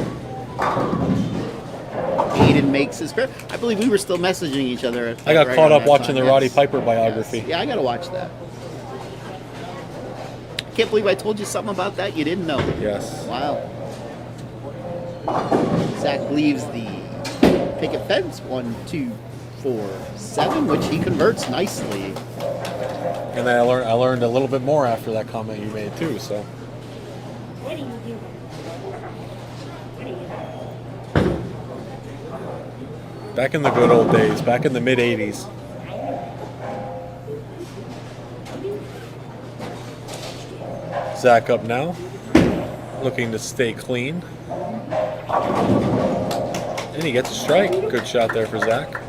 Aiden makes his spare. I believe we were still messaging each other. I got right caught around up that watching time. the Yes. Roddy Piper biography. Yes. Yeah, I gotta watch that. Can't believe I told you something about that you didn't know. Yes. Wow. Zach leaves the picket fence. 1, 2, 4, 7, which he converts nicely. And then I learned a little bit more after that comment you made too. So. What are you doing? Back in the good old days, back in the mid '80s. Zach up now, looking to stay clean. And he gets a strike. Good shot there for Zach.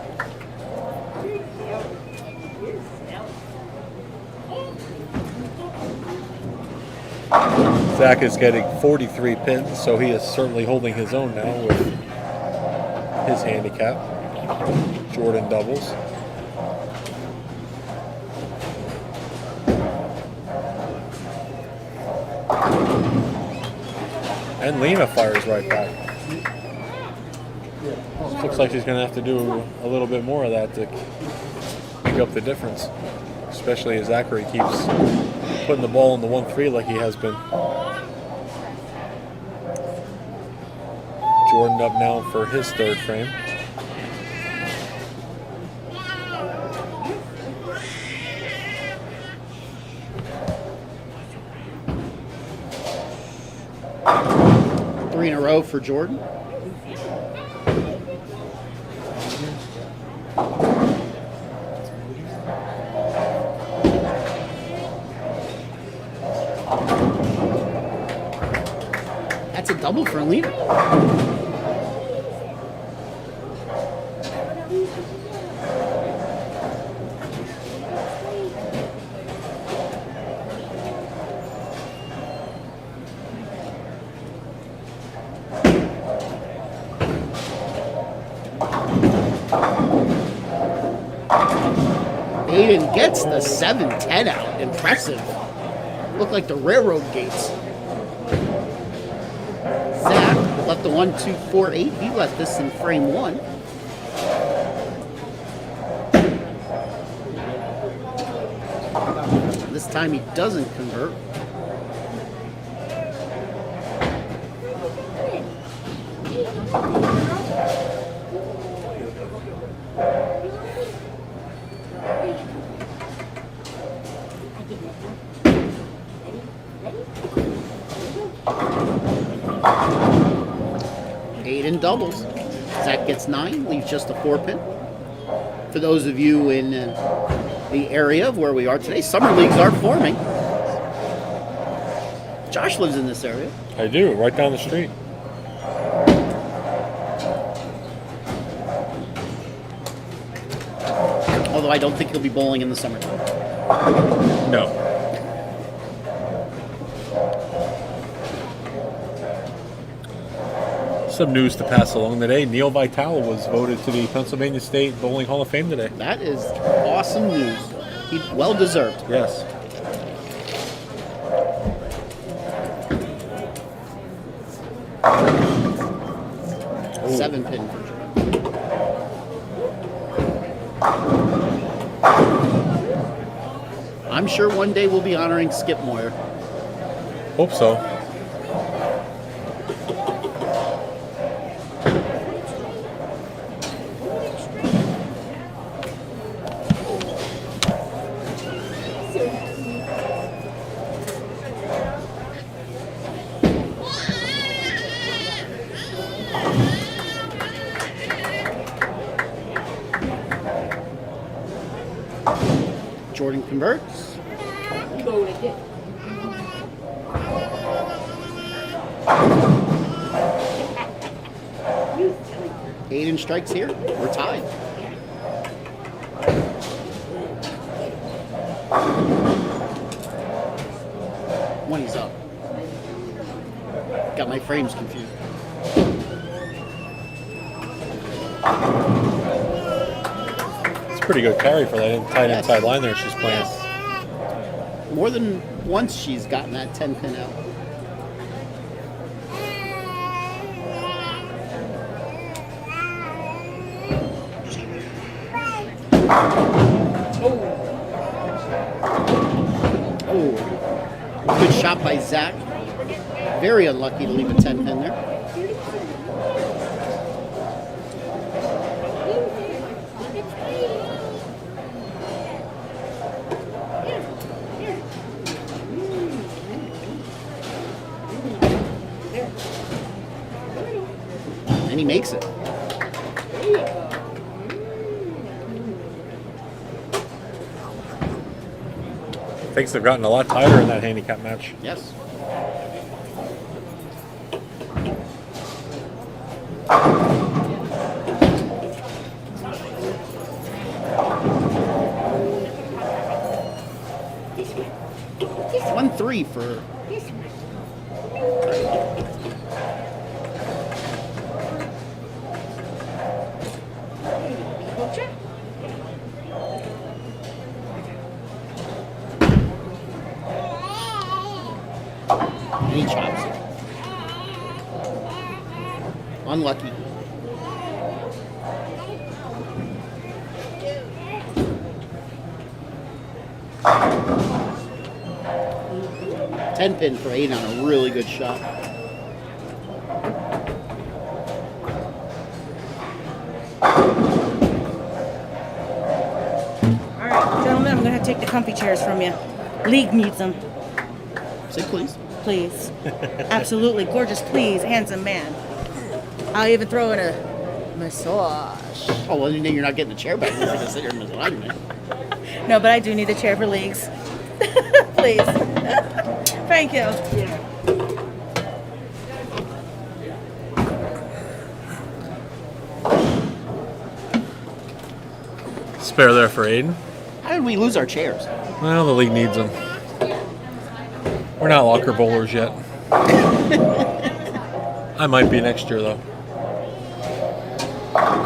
Zach is getting 43 pins, so he is certainly holding his own now with his handicap. Jordan doubles. And Lena fires right back. Looks like she's going to have to do a little bit more of that to pick up the difference. Especially as Zachary keeps putting the ball in the 1-3 like he has been. Jordan up now for his third frame. Three in a row for Jordan. That's a double for Alina. Aiden gets the 7-10 out. Impressive. Look like the railroad gates. Zach left the 1-2-4-8. He left this in frame 1. This time he doesn't convert. Aiden doubles. Zach gets 9, leaves just a 4-pin. For those of you in the area of where we are today, summer leagues are forming. Josh lives in this area. I do, right down the street. Although I don't think he'll be bowling in the summertime. No. Some news to pass along today. Neil Vitale was voted to the Pennsylvania State Bowling Hall of Fame today. That is awesome news. He well deserved. Yes. Ooh. 7-pin for Jordan. I'm sure one day we'll be honoring Skip Moyer. Hope so. Jordan converts. Aiden strikes here. We're tied. When he's up. Got my frames confused. Pretty good carry for that tight inside line there she's playing. Yes. More than once she's gotten that 10-pin out. Oh, good shot by Zach. Very unlucky to leave a 10-pin there. And he makes it. Things have gotten a lot tighter in that handicap match. Yes. One 3 for and he chops it. Unlucky. Ten pin for 8 on a really good shot. All right, gentlemen, I'm gonna have to take the comfy chairs from you. League needs them, Say please. please. Absolutely gorgeous, please, handsome man. I'll even throw in a massage. Oh, well, then you're not getting the chair back. You're going to sit here and massage me. No, but I do need the chair for leagues. Please. Thank you. Spare there for Aiden. How did we lose our chairs? Well, the league needs them. We're not locker bowlers yet. I might be next year, though.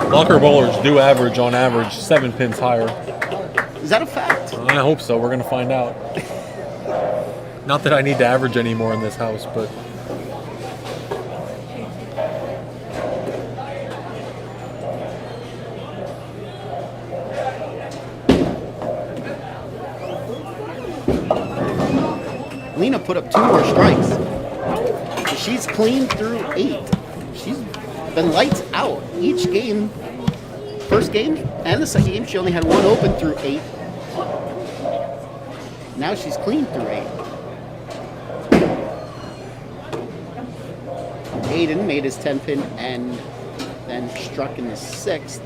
Locker bowlers do average, on average, 7 pins higher. Is that a fact? I hope so. We're going to find out. Not that I need to average anymore in this house, but... Lena put up 2 more strikes. She's clean through 8. She's been lights out. Each game, first game and the second game, she only had 1 open through 8. Now she's clean through 8. Aiden made his 10 pin and then struck in the 6th.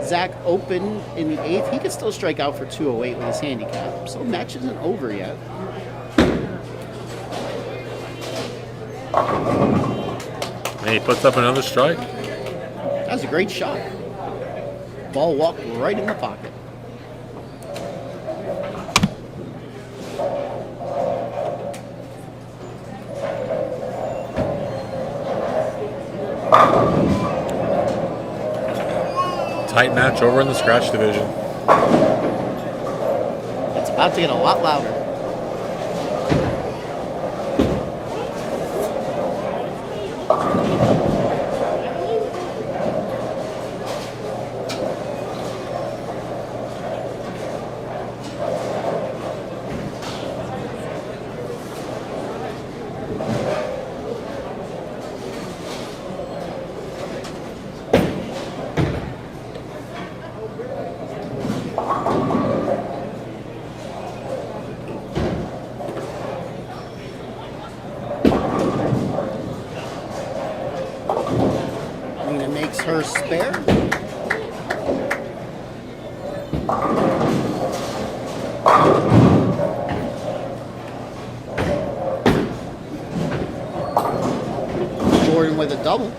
Zach opened in the 8th. He could still strike out for 208 with his handicap. So match isn't over yet. And he puts up another strike. That was a great shot. Ball walked right in the pocket. Tight match over in the scratch division. It's about to get a lot louder. Lena makes her spare. Jordan with a double.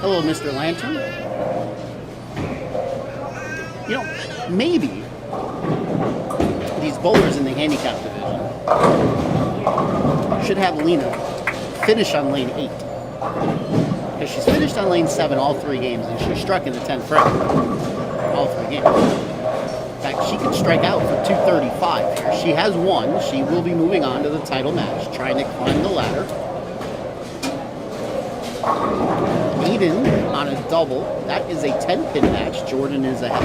Hello, Mr. Lantern. You know, maybe these bowlers in the handicap division should have Lena finish on lane 8. Because she's finished on lane 7 all 3 games, and she struck in the 10th frame all 3 games. In fact, she could strike out for 235 here. She has won. She will be moving on to the title match, trying to climb the ladder. Aiden on a double. That is a 10-pin match. Jordan is ahead.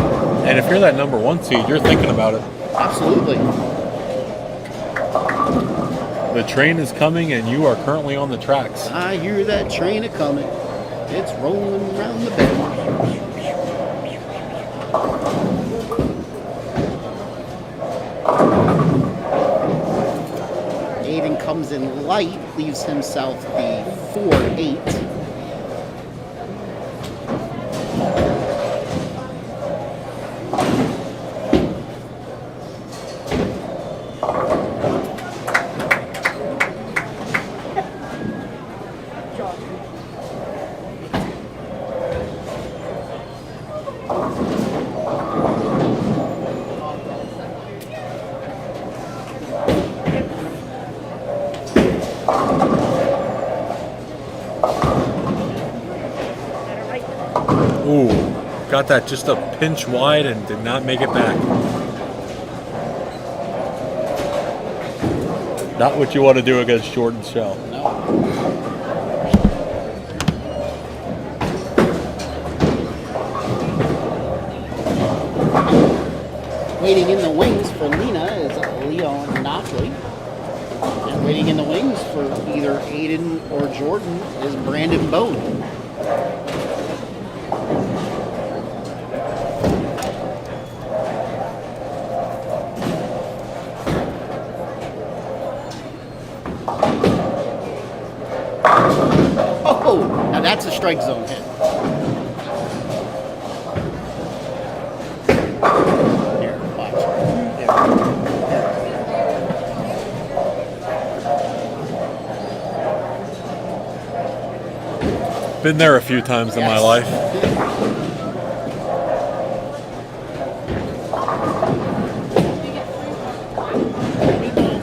And if you're that number 1 seed, you're thinking about it. Absolutely. The train is coming and you are currently on the tracks. I hear that train a-coming. It's rolling around the bend. Aiden comes in light, leaves himself the 4-8. got that just a pinch wide and did not make it back. Not what you want to do against Jordan Shell. Waiting in the wings for Lena is Leon Knockley. And waiting in the wings for either Aiden or Jordan is Brandon Bone. Oh, now that's a strike zone hit. Here, watch. Been there a few times in my life.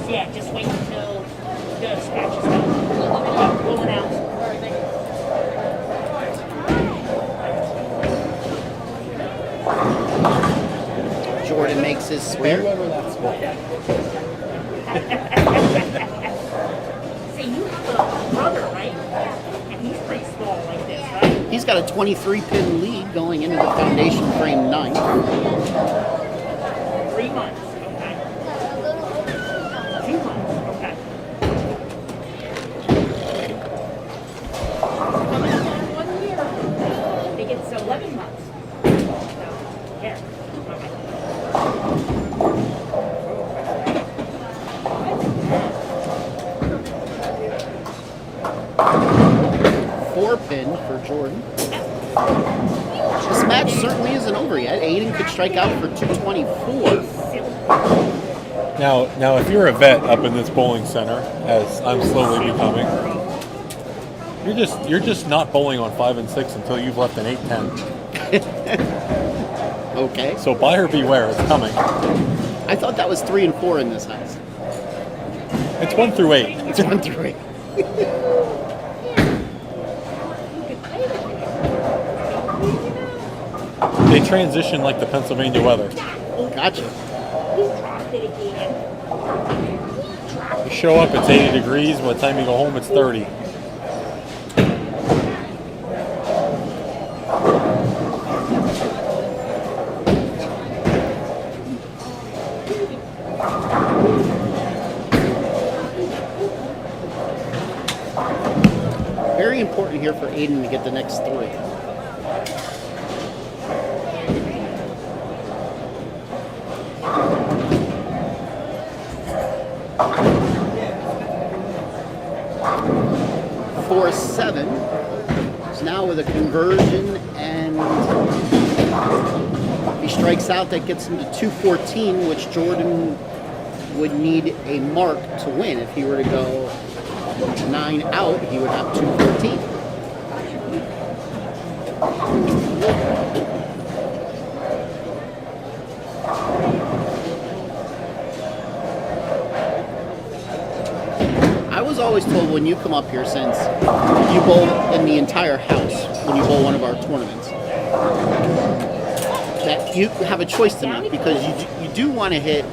Yeah, just wait until the scratch is done. Pulling out. Jordan makes his spare. See, you have a brother, right? And he's pretty small like this, right? He's got a 23-pin lead going into the foundation frame 9. 3 months, okay. 2 months, okay. Coming up on 1 year. I think it's 11 months. So, here. Okay. 4-pin for Jordan. This match certainly isn't over yet. Aiden could strike out for 224. Now, if you're a vet up in this bowling center, as I'm slowly becoming, you're just not bowling on 5 and 6 until you've left an 8-10. Okay. So buyer beware, it's coming. I thought that was 3 and 4 in this house. It's 1 through 8. It's 1 through 8. They transition like the Pennsylvania weather. Gotcha. You show up, it's 80 degrees. By the time you go home, it's 30. Very important here for Aiden to get the next 3. For 7 is now with a conversion, and if he strikes out, that gets him to 214, which Jordan would need a mark to win. If he were to go 9 out, he would have 214. I was always told when you come up here, since you bowl in the entire house when you bowl one of our tournaments, that you have a choice to make, because you do want to hit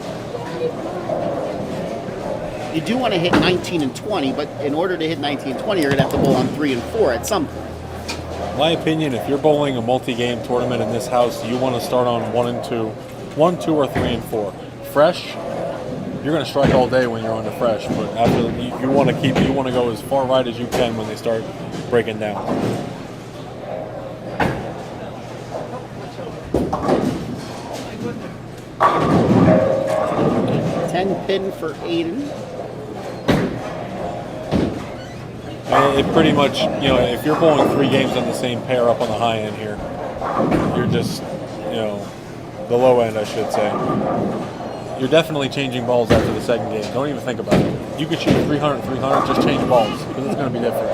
19 and 20, but in order to hit 19 and 20, you're going to have to bowl on 3 and 4 at some point. My opinion, if you're bowling a multi-game tournament in this house, you want to start on 1 and 2, 1, 2, or 3 and 4. Fresh, you're going to strike all day when you're on the fresh, but after you want to go as far right as you can when they start breaking down. Pin for Aiden. And it pretty much, if you're bowling 3 games on the same pair up on the high end here, you're just, the low end, I should say. You're definitely changing balls after the second game. Don't even think about it. You could shoot 300, just change balls, because it's going to be different.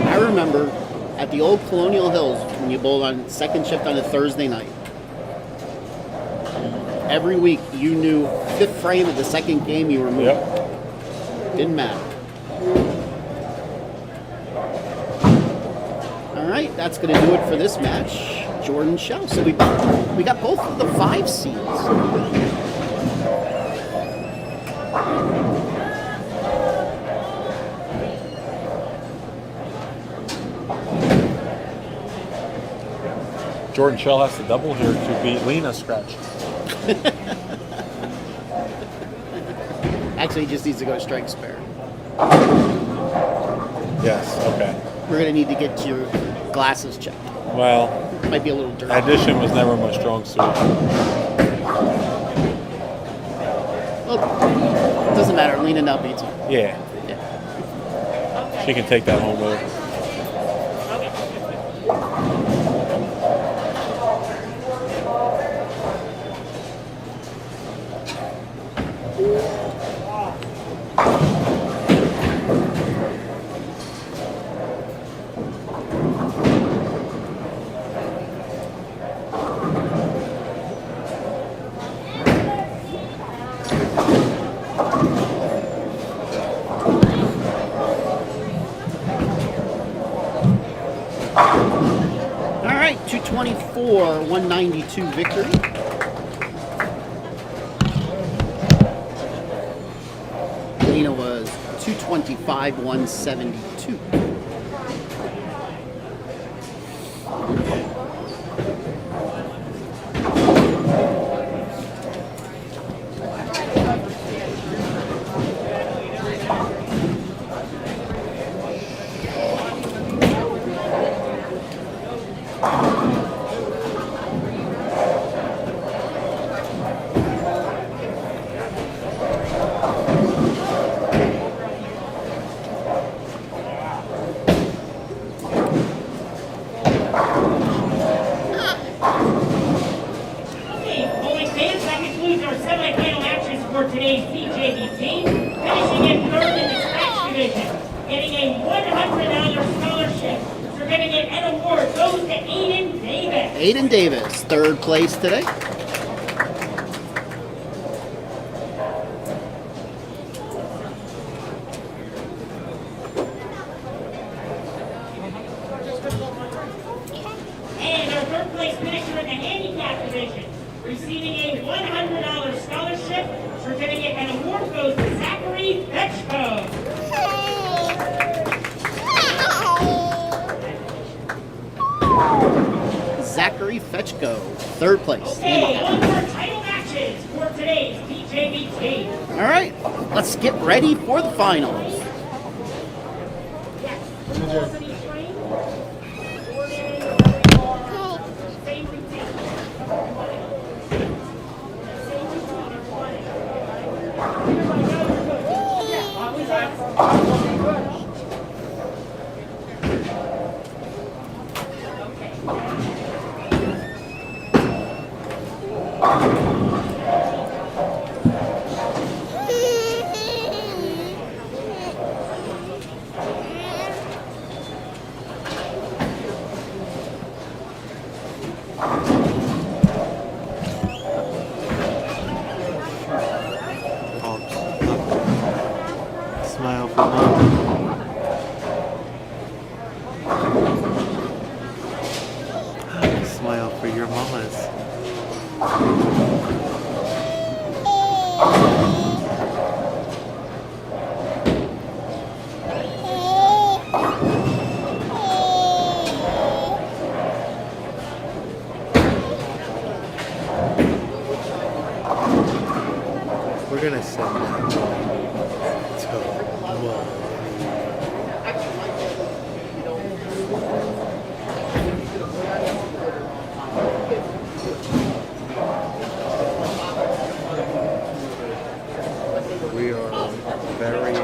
I remember at the old Colonial Hills when you bowled on second shift on a Thursday night. Every week you knew 5th frame of the second game you were moving. Yep. Didn't matter. All All right, that's going to do it for this match. Jordan Shell. So we got both of the 5 seeds. Jordan Shell has to double here to beat Lena Scratch. Actually, he just needs to go to strike spare. Yes, okay. We're going to need to get your glasses checked. Well, Might be a little dirty. addition was never my strong suit. Well, doesn't matter. Lena now beats him. Yeah, Yeah. she can take that home with her. All right, 224, 192 victory. Lena was 225, 172. Okay, bowling fans, that concludes our semifinal matches for today's PJBT. Finishing in third in the scratch division, getting a $100 scholarship, certificate and award goes to Aiden Davis. Aiden Davis, third place today. And our third place finisher in the handicap division, receiving a $100 scholarship, certificate and award goes to Zachary Fetchko. Zachary Fetchko, third place. Okay, on to our title matches for today's PJBT. All right, let's get ready for the finals. Yes, velocity train. Same routine. Same routine, everybody. Yeah, always ask. Smile for mom. Smile for your mamas. We're gonna send that to Whoa. We are very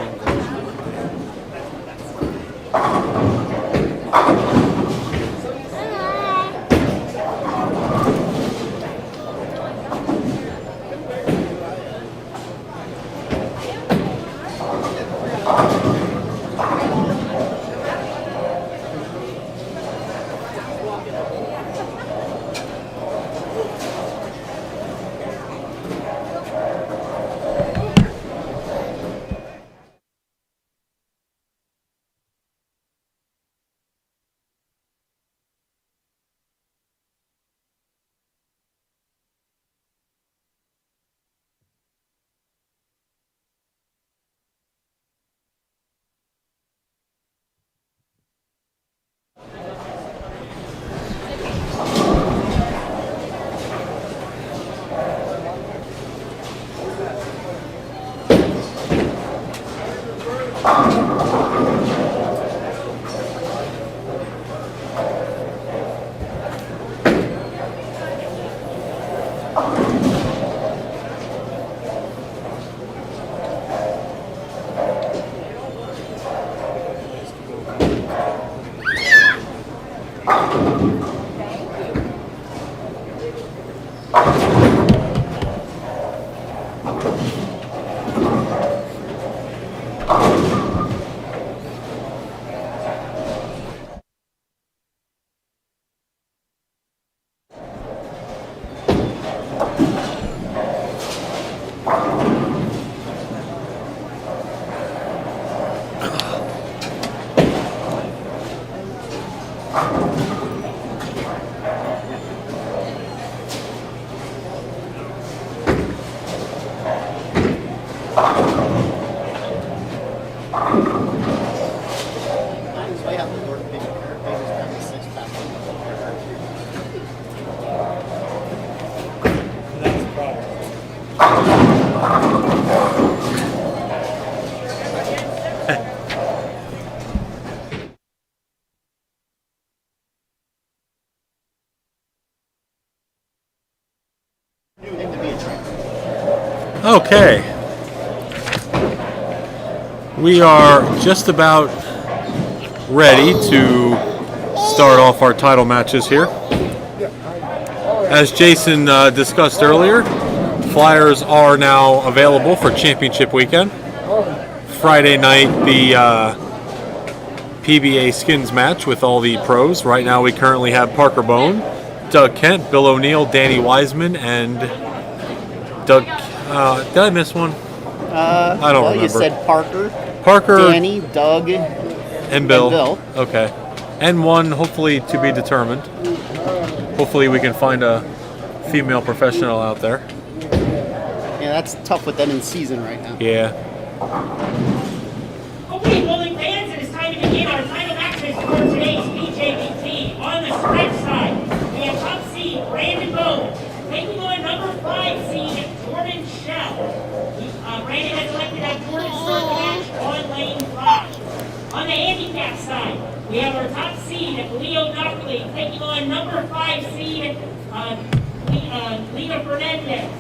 Okay. We are just about ready to start off our title matches here. As Jason discussed earlier, flyers are now available for championship weekend. Friday night, the PBA skins match with all the pros. Right now we currently have Parker Bone, Doug Kent, Bill O'Neill, Danny Wiseman, and Doug... did I miss one? I don't remember. You said Parker, Danny, Doug, and Bill. Okay. And one, hopefully, to be determined. Hopefully we can find a female professional out there. Yeah, that's tough with them in season right now. Yeah. Okay, bowling fans, it is time to begin our title matches for today's PJBT. On the stretch side, we have top seed Brandon Bone taking on number 5 seed Jordan Shell. Brandon has elected to have Jordan start the match on lane 5. On the handicap side, we have our top seed Leo Knockley taking on number 5 seed Lena Fernandez.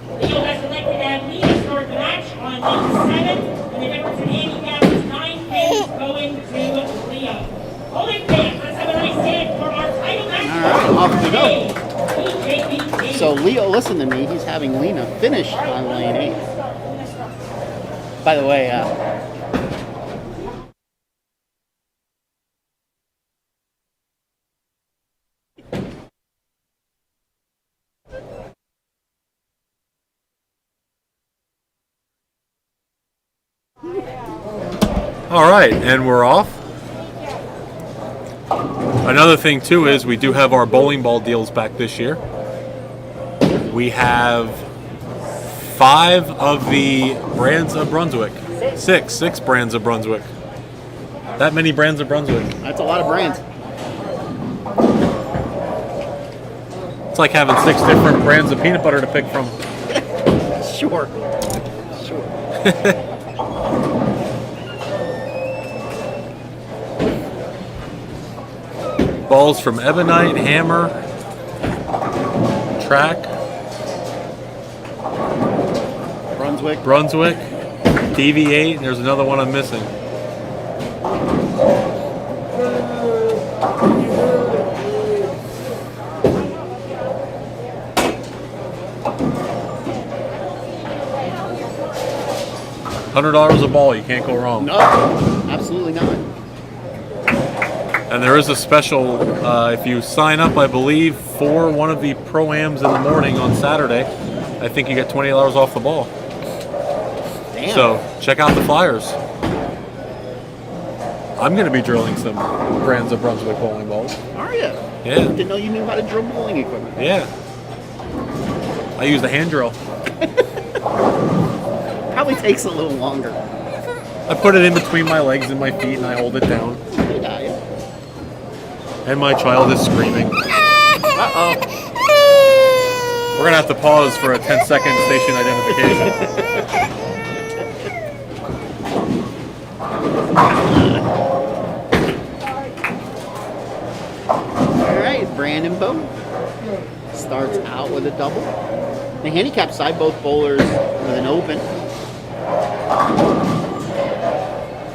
Leo has elected to have Lena start the match on lane 7, and the difference in handicap is 9 pins going to Leo. Bowling fans, let's have a nice stand for our title match. All right, off we go. PJBT. So Leo, listen to me. He's having Lena finish on lane 8. By the way, All right, and we're off. Another thing, too, is we do have our bowling ball deals back this year. We have 5 of the brands of Brunswick. Six brands of Brunswick. That many brands of Brunswick. that's a lot of brands. It's like having 6 different brands of peanut butter to pick from. Sure. Balls from Ebonite, Hammer, Track, Brunswick, DV8, and there's another one I'm missing. $100 a ball, you can't go wrong. No, absolutely not. And there is a special, if you sign up, I believe, for one of the Pro-Ams in the morning on Saturday, I think you get $20 off the ball. Damn. So check out the flyers. I'm going to be drilling some brands of Brunswick bowling balls. Are you? Yeah. Didn't know you knew how to drill bowling equipment. Yeah. I use the hand drill. Probably takes a little longer. I put it in between my legs and my feet and I hold it down. Yeah, yeah. And my child is screaming. Uh-oh. We're going to have to pause for a 10-second station identification. All right, Brandon Bone starts out with a double. The handicap side, both bowlers with an open.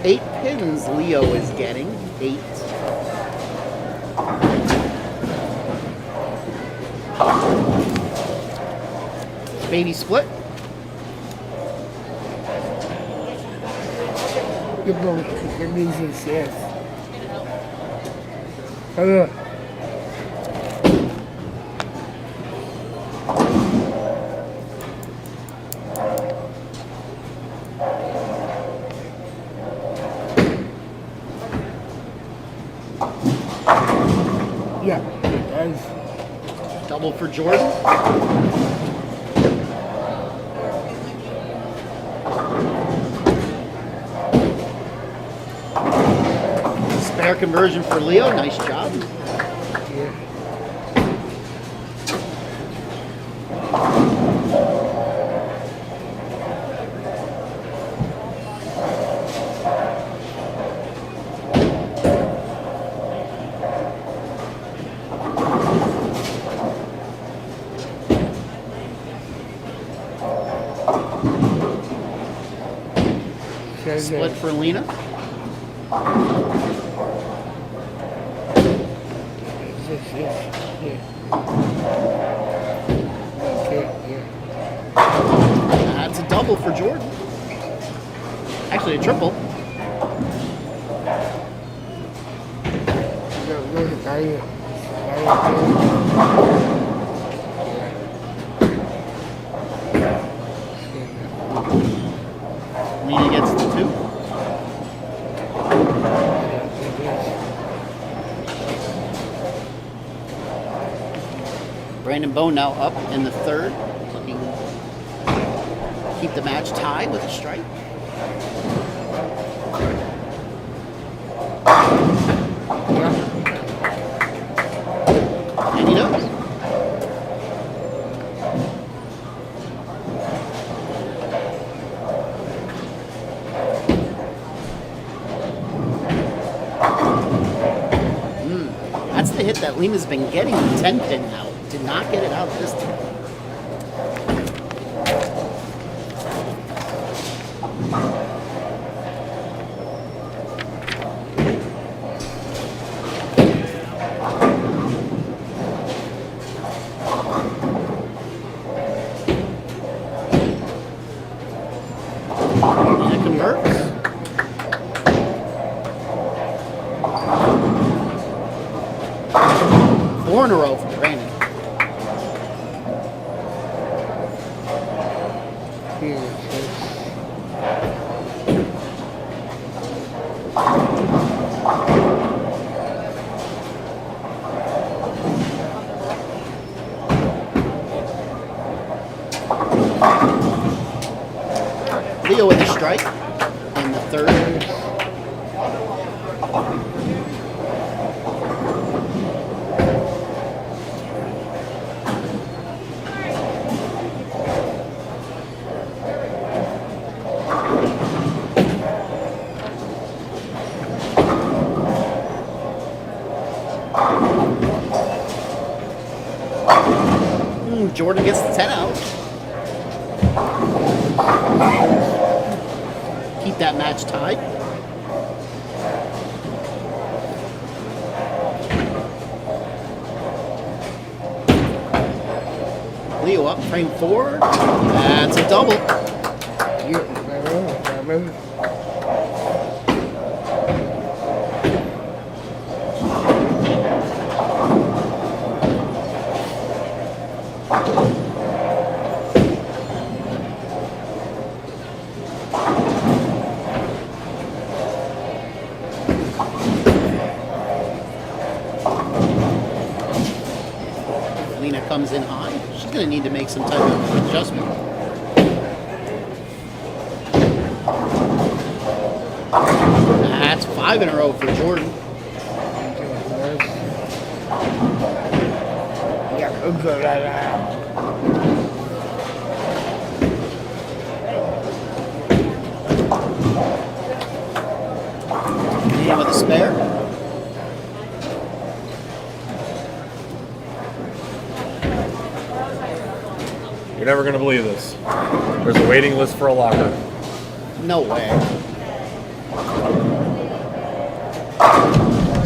8 pins Leo is getting. 8. Baby split. Good boy. Good reasons, yes. Yeah, it does. Double for Jordan. Spare conversion for Leo. Nice job. Yeah. split for Lena. That's a double for Jordan. Actually, a triple. Lena gets the 2. Brandon Bone now up in the 3rd, looking to keep the match tied with a strike. And he does. That's the hit that Lima's been getting the 10 pin now. Did not get it out this time. And it converts. Four in a row for Brandon. Leo with a strike in the 3rd. Jordan gets the 10 out. Keep that match tied. Leo up, frame 4. That's a double. Lena comes in high. She's going to need to make some type of adjustment. That's 5 in a row for Jordan. Lena with a spare. You're never going to believe this. There's a waiting list for a locker. No way.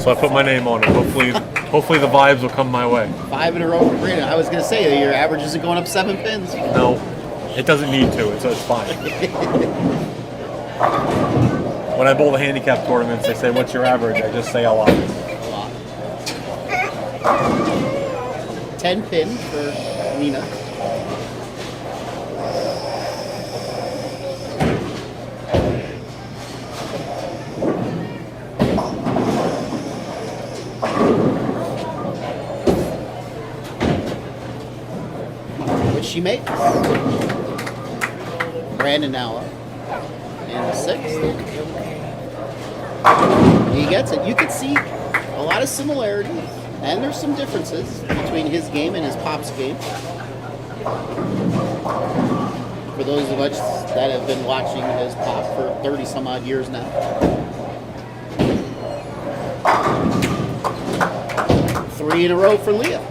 So I put my name on it. Hopefully the vibes will come my way. 5 in a row for Brandon. I was going to say, your average isn't going up 7 pins. No, it doesn't need to. It's fine. When I bowl the handicap tournaments, they say, "What's your average?" I just say a lot. A lot. 10 pin for Lena. She makes. Brandon now up in the 6th. He gets it. You can see a lot of similarities, and there's some differences between his game and his pop's game. For those of us that have been watching his pop for 30 some odd years now. Three in a row for Leah.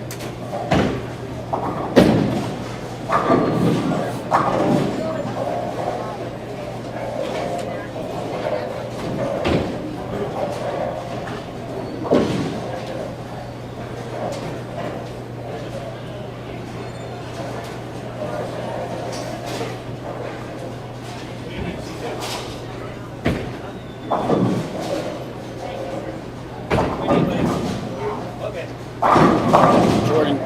Jordan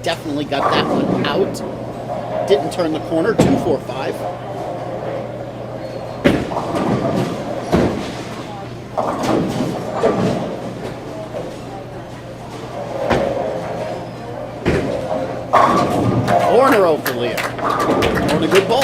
definitely got that one out. Didn't turn the corner, 2-4-5. Four in a row for Leo. Throwing a good ball.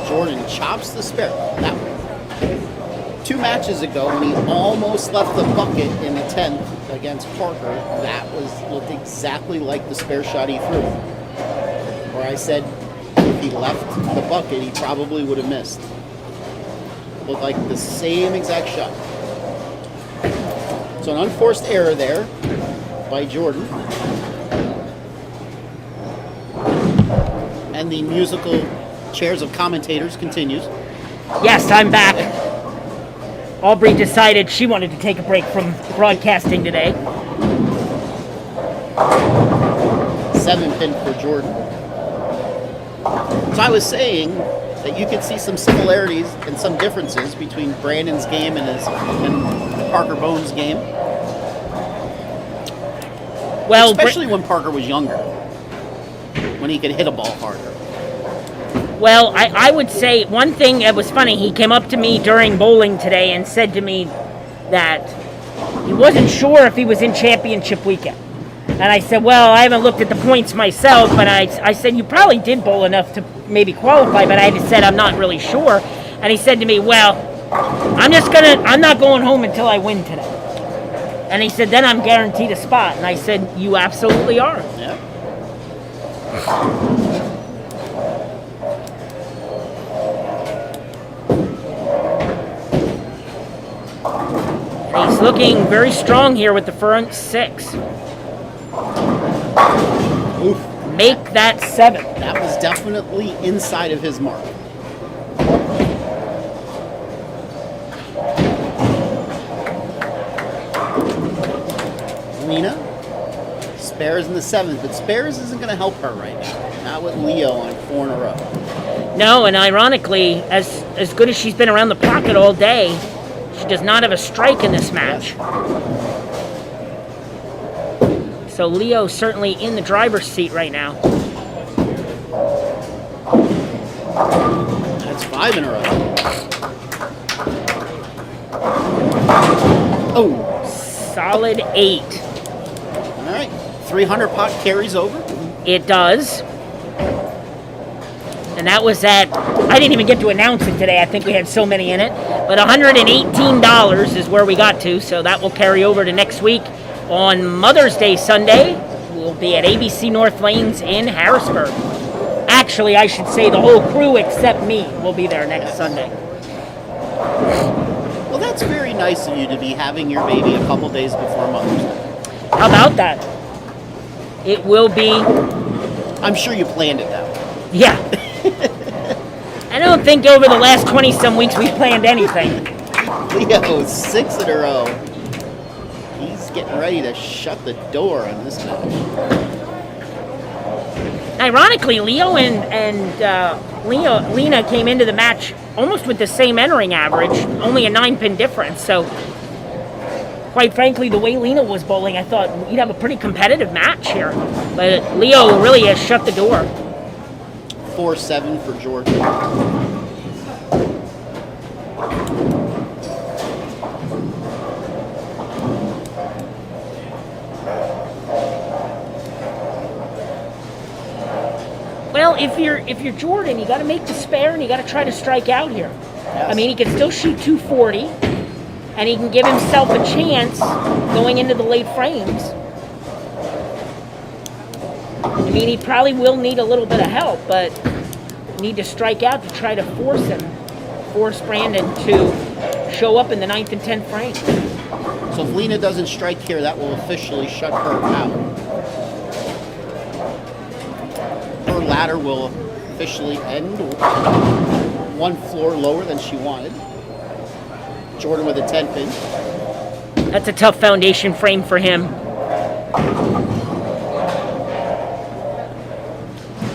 Jordan chops the spare. That one. 2 matches ago, when he almost left the bucket in the 10th against Parker, that looked exactly like the spare shot he threw. Where I said if he left the bucket, he probably would have missed. Looked like the same exact shot. So an unforced error there by Jordan. And the musical chairs of commentators continues. Yes, I'm back. Aubrey decided she wanted to take a break from broadcasting today. 7-pin for Jordan. So I was saying that you could see some similarities and some differences between Brandon's game and Parker Bone's game. Well, especially when Parker was younger, when he could hit a ball harder. Well, I would say one thing that was funny, he came up to me during bowling today and said to me that he wasn't sure if he was in championship weekend. And I said, well, I haven't looked at the points myself, but I said, you probably did bowl enough to maybe qualify, but I just said, I'm not really sure. And he said to me, well, I'm not going home until I win today. And he said, then I'm guaranteed a spot. And I said, you absolutely are. Yeah. He's looking very strong here with the front 6. Oof. Make that 7. That was definitely inside of his mark. Lena, spares in the 7th, but spares isn't going to help her right now. Not with Leo on 4 in a row. No, and ironically, as good as she's been around the pocket all day, she does not have a strike in this match. So Leo certainly in the driver's seat right now. That's 5 in a row. Oh. Solid 8. All right. 300 pot carries over. It does. And that was I didn't even get to announce it today. I think we had so many in it. But $118 is where we got to. So that will carry over to next week. On Mother's Day Sunday, we'll be at ABC North Lanes in Harrisburg. Actually, I should say the whole crew except me will be there next Sunday. Well, that's very nice of you to be having your baby a couple days before Mother's Day. How about that? It will be... I'm sure you planned it that way. Yeah. I don't think over the last 20-some weeks we've planned anything. Leo, 6 in a row. He's getting ready to shut the door on this match. Ironically, Leo and Lena came into the match almost with the same entering average, only a 9-pin difference. So, quite frankly, the way Lena was bowling, I thought we'd have a pretty competitive match here. But Leo really has shut the door. 4-7 for Jordan. Well, if you're Jordan, you got to make the spare and you got to try to strike out here. Yes. I mean, he can still shoot 240, and he can give himself a chance going into the late frames. I mean, he probably will need a little bit of help, but need to strike out to try to force Brandon to show up in the 9th and 10th frame. So if Lena doesn't strike here, that will officially shut her out. Her ladder will officially end 1 floor lower than she wanted. Jordan with a 10-pin. That's a tough foundation frame for him.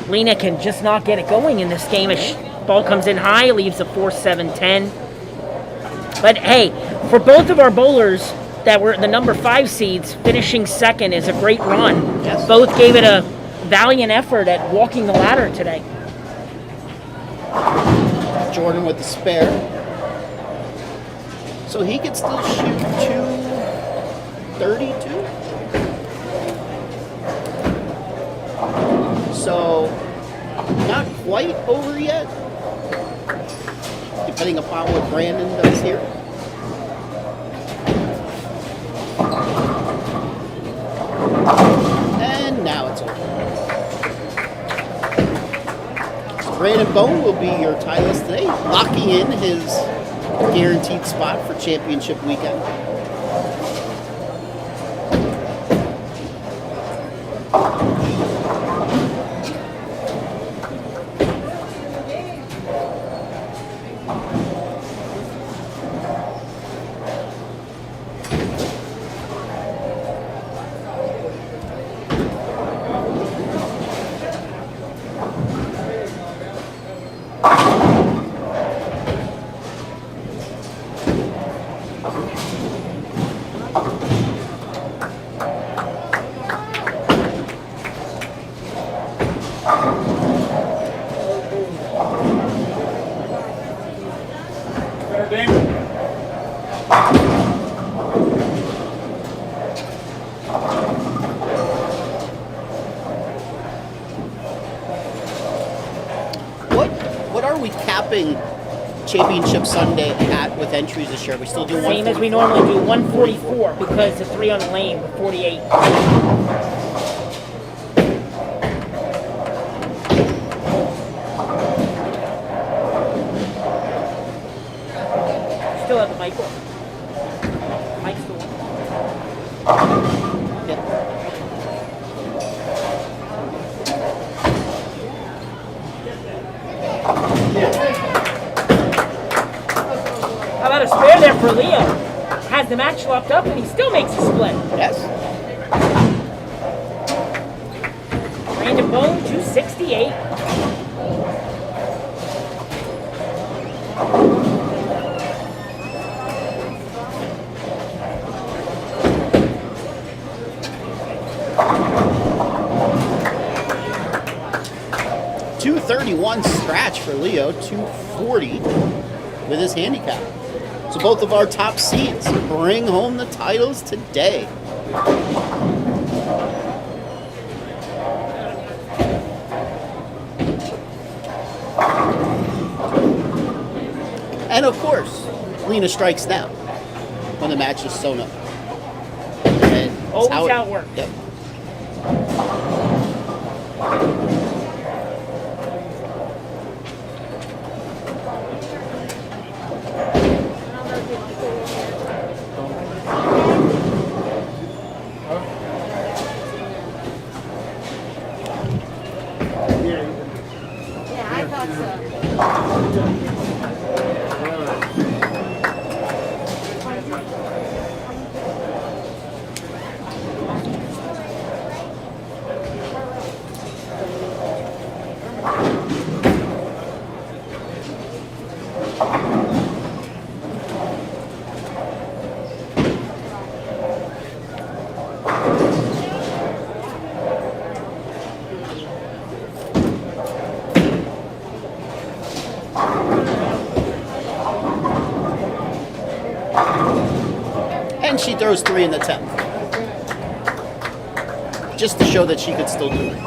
Lena can just not get it going in this game. Ball comes in high, leaves a 4-7-10. But hey, for both of our bowlers that were the number 5 seeds, finishing second is a great run. Yes. Both gave it a valiant effort at walking the ladder today. Jordan with the spare. So he could still shoot 232. So not quite over yet, depending upon what Brandon does here. And now it's over. So Brandon Bone will be your titleist today, locking in his guaranteed spot for championship weekend. What are we capping Championship Sunday at with entries this year? We still do Same as we normally do, 144, because the 3 on the lane, 48. Still have the mic on. Mic's still on. Yep. How about a spare there for Leo? Has the match locked up and he still makes a split. Yes. Brandon Bone, 268. .231 scratch for Leo, 240 with his handicap. So both of our top seeds bring home the titles today. And of course, Lena strikes now when the match is sewn up. And it's Always how it works. Yep. Yeah, I thought so. And she throws 3 in the 10th. Just to show that she could still do it.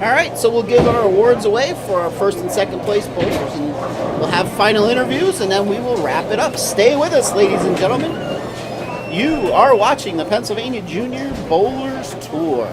All right, so we'll give our awards away for our first and second place bowlers, and we'll have final interviews, and then we will wrap it up. Stay with us, ladies and gentlemen. You are watching the Pennsylvania Junior Bowlers Tour.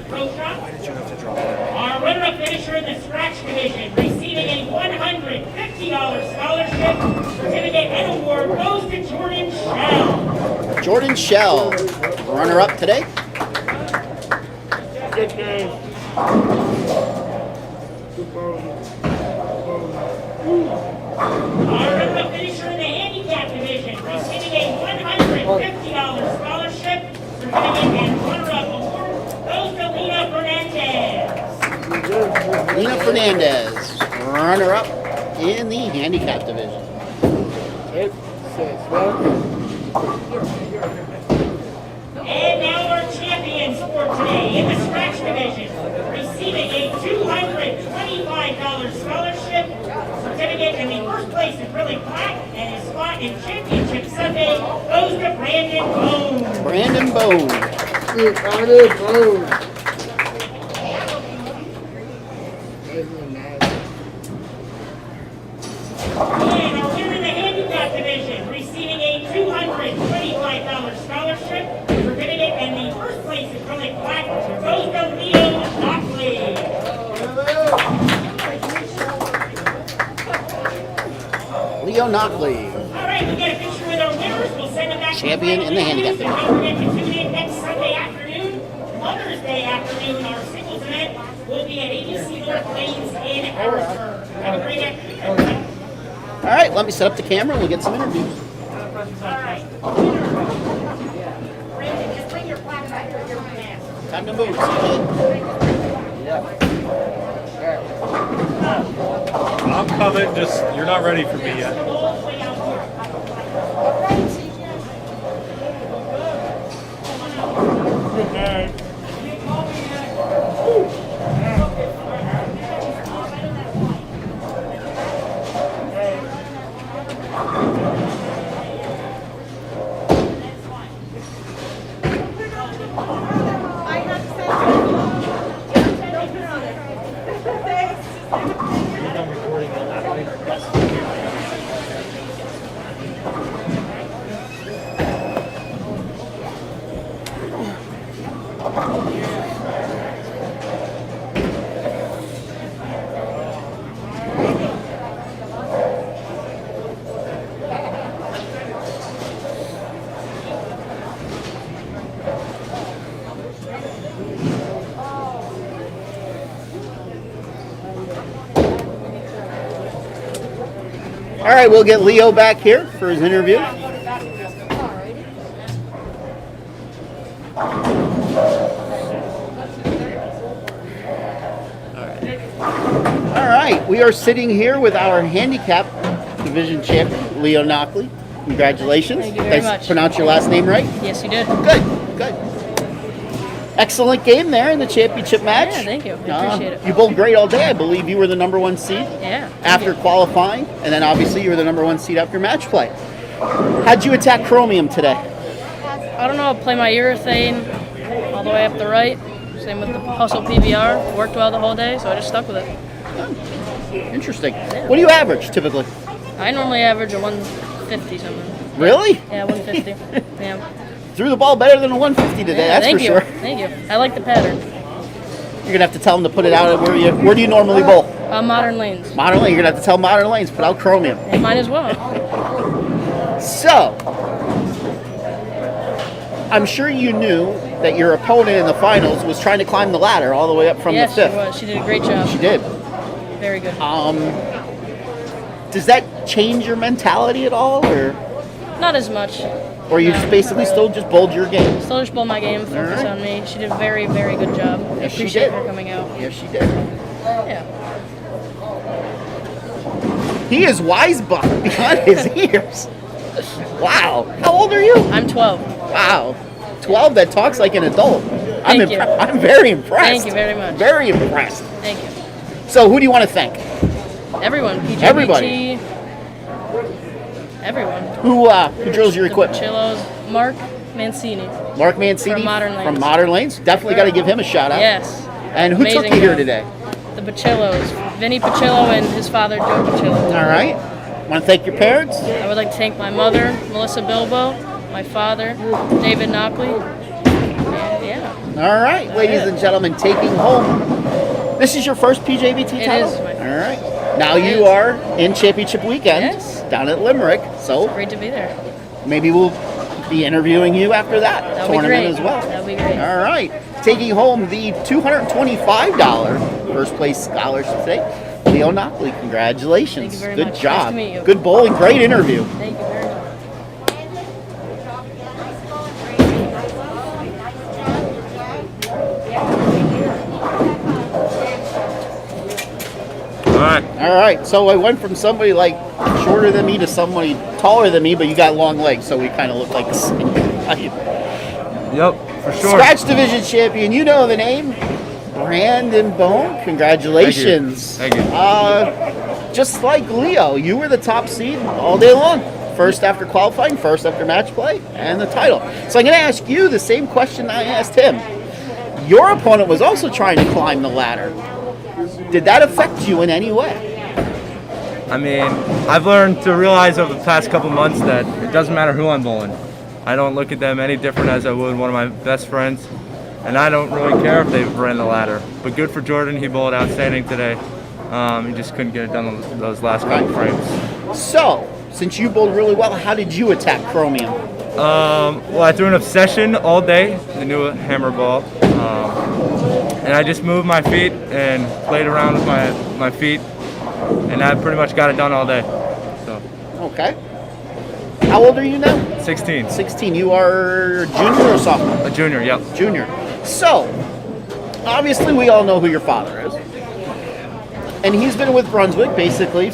pro shop. Our runner-up finisher in the scratch division, receiving a $150 scholarship certificate and award, goes to Jordan Shell. Jordan Shell, runner-up today. Good game. Our runner-up finisher in the handicap division, receiving a $150 scholarship certificate and runner-up award, goes to Lena Fernandez. Lena Fernandez, runner-up in the handicap division. It says, well, And now our champions for today in the scratch division, receiving a $225 scholarship certificate and the first place acrylic plaque and his spot in Championship Sunday goes to Brandon Bone. Brandon Bone. it's on the board. And our winner in the handicap division, receiving a $225 scholarship certificate and the first place acrylic plaque goes to Leo Knockley. Leo Knockley. All right, we get a picture with our winners. We'll send them back Champion to in the handicap And don't forget to tune in next Sunday afternoon, Mother's Day afternoon. Our singles event will be at ABC North Lanes in Harrisburg. Have a great afternoon. All right, let me set up the camera and we'll get some interviews. All right. Brandon, just bring your plaque back here. Your mask. Time to move. I'm coming. Just you're not ready for me yet. All the way out here. All right, we'll get Leo back here for his interview. All right, we are sitting here with our handicap division champion, Leo Knockley. Congratulations. Thank you very Did I much. pronounce your last name right? Yes, you did. Good, good. Excellent game there in the championship match. Yeah, thank you. I appreciate it. You bowled great all day. I believe you were the number one seed Yeah. after qualifying, and then obviously you were the number one seed after match play. How'd you attack Chromium today? I don't know. Play my urethane all the way up the right. Same with the hustle PBR. Worked well the whole day, so I just stuck with it. Interesting. What do you average typically? I normally average a 150 something. Really? Yeah, 150. Yeah. Threw the ball better than a 150 today, Yeah, that's thank for you. sure. Thank you. I like the pattern. You're gonna have to tell them to put it out. Where do you normally bowl? Modern lanes. Modern Lane. You're gonna have to tell Modern Lanes put out Chromium. Yeah, might as well. So, I'm sure you knew that your opponent in the finals was trying to climb the ladder all the way up from Yes, the she fifth. was. She did a great job. She did. Very good. Does that change your mentality at all, Not as much. or you No. just basically still just bowled your game? Still just bowl my game. Focus right. on me. She did a very, very good job. I Yes, she appreciate did. her coming out. Yes, she did. Yeah. He is wise behind his ears. Wow. How old are you? I'm 12. Wow. 12 that talks like an adult. Thank you. I'm very impressed. Thank you very much. Very impressed. Thank you. So who do you want to thank? Everyone. PJBT. Everybody. Everyone. Who drills your equipment? Chillos. Mark Mancini. Mark Mancini From Modern Lanes. From Modern Lanes. Definitely got to give him a shout out. Yes. And who took Amazing you here job. today? The Pachillos. Vinny Pachillo and his father, Joe Pachillo. All right. Want to thank your parents? I would like to thank my mother, Melissa Bilbo, my father, David Knockley, and yeah. All right, ladies and gentlemen, taking home. This is your first PJBT It title? is my first. All right. Now you are in championship weekend Yes. down at Limerick, so Great to be there. maybe we'll be interviewing you after that That'll be tournament great. as well. That'll be great. All right. Taking home the $225 first place scholarship today, Leo Knockley. Congratulations. Thank you very Good much. job. Nice to meet you. Good bowling. Great interview. Thank you very much. All right. So I went from somebody like shorter than me to somebody taller than me, but you got long legs, so we kind of look like the same height. Yep, for sure. Scratch Division champion. You know the name. Brandon Bone. Congratulations. Thank you. Just like Leo, you were the top seed all day long. First after qualifying, first after match play, and the title. So I'm going to ask you the same question I asked him. Your opponent was also trying to climb the ladder. Did that affect you in any way? I mean, I've learned to realize over the past couple months that it doesn't matter who I'm bowling. I don't look at them any different as I would one of my best friends, and I don't really care if they ran the ladder. But good for Jordan, he bowled outstanding today. He just couldn't get it done on those last couple frames. So, since you bowled really well, how did you attack Chromium? Well, I threw an obsession all day, the new hammer ball, and I just moved my feet and played around with my feet, and that pretty much got it done all day. So. Okay. How old are you now? 16. 16. You are junior or sophomore? A junior, yep. Junior. So, obviously we all know who your father is. And he's been with Brunswick basically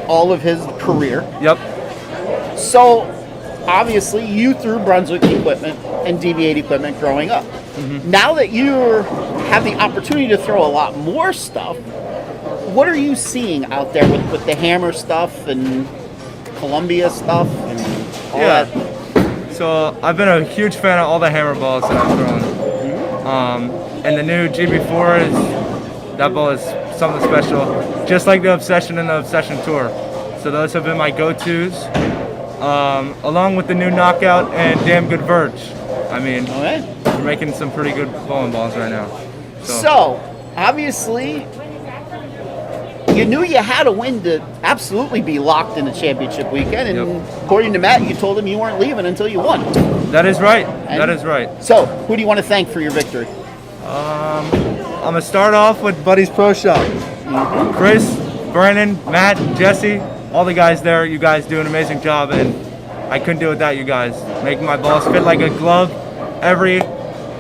all of his career. Yep. So, obviously you threw Brunswick equipment and DV8 equipment growing up. Mm-hmm. Now that you have the opportunity to throw a lot more stuff, what are you seeing out there with the hammer stuff and Columbia stuff and all that? So I've been a huge fan of all the hammer balls that I've thrown. And the new GB4 that ball is something special, just like the Obsession and the Obsession Tour. So those have been my go-tos, along with the new Knockout and Damn Good Verge. I mean, we're making some pretty good bowling balls right now. So, obviously, you knew you had to win to absolutely be locked in the championship weekend, and according to Matt, you told him you weren't leaving until you won. That is right. And that is right. So, who do you want to thank for your victory? I'm gonna start off with Buddy's Pro Shop. Chris, Brandon, Matt, Jesse, all the guys there. You guys do an amazing job, and I couldn't do it without you guys. Making my balls fit like a glove,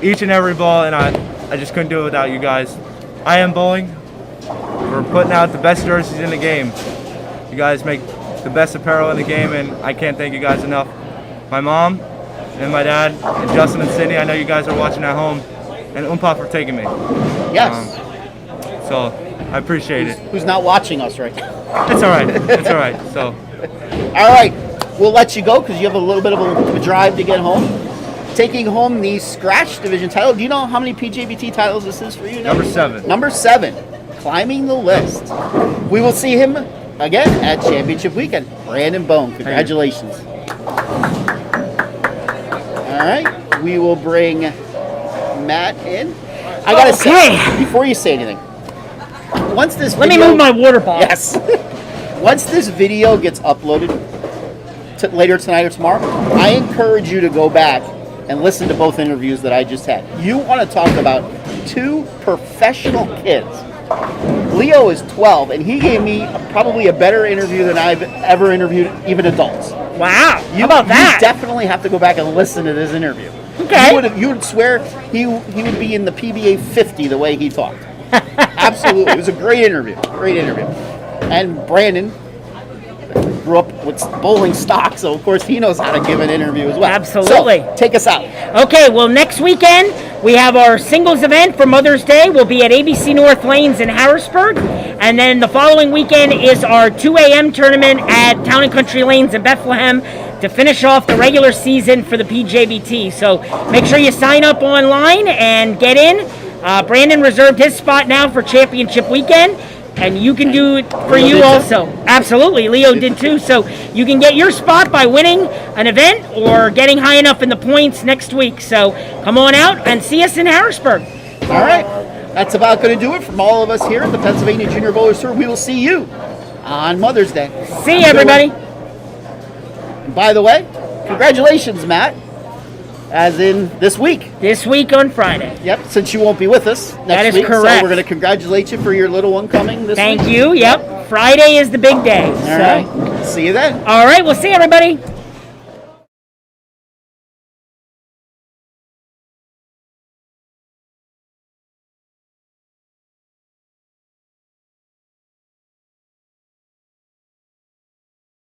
each and every ball, and I just couldn't do it without you guys. I Am Bowling. We're putting out the best jerseys in the game. You guys make the best apparel in the game, and I can't thank you guys enough. My mom and my dad and Justin and Sydney, I know you guys are watching at home, and Umpa for taking me. Yes. So I appreciate it. Who's not watching us right now? It's all right. It's all right. So. All right. We'll let you go because you have a little bit of a drive to get home. Taking home the Scratch Division title. Do you know how many PJBT titles this is for you now? Number 7. Number 7. Climbing the list. We will see him again at Championship Weekend. Brandon Bone. Congratulations. All right. We will bring Matt in. I gotta say, before you say anything, once this Let video, me move my water bottle. Yes. Once this video gets uploaded later tonight or tomorrow, I encourage you to go back and listen to both interviews that I just had. You want to talk about 2 professional kids. Leo is 12, and he gave me probably a better interview than I've ever interviewed even adults. Wow. How about that? You definitely have to go back and listen to this interview. Okay. You would swear he would be in the PBA 50 the way he talked. Absolutely. It was a great interview. Great interview. And Brandon grew up with bowling stock, so of course he knows how to give an interview as well. Absolutely. So, take us out. Okay, well, next weekend we have our singles event for Mother's Day. We'll be at ABC North Lanes in Harrisburg. And then the following weekend is our 2 a.m. tournament at Town and Country Lanes in Bethlehem to finish off the regular season for the PJBT. So make sure you sign up online and get in. Brandon reserved his spot now for championship weekend. And you can do it for Leo you did too? also. Absolutely. Leo did too. So you can get your spot by winning an event or getting high enough in the points next week. So come on out and see us in Harrisburg. All right. That's about going to do it from all of us here at the Pennsylvania Junior Bowlers Tour. We will see you on Mother's Day. See you, everybody. And by the way, congratulations, Matt. As in this week. This week on Friday. Yep, since you won't be with us next That is week. correct. So we're going to congratulate you for your little one coming this week. Thank you. Yep. Friday is the big day. All right. See you then. All right. We'll see everybody.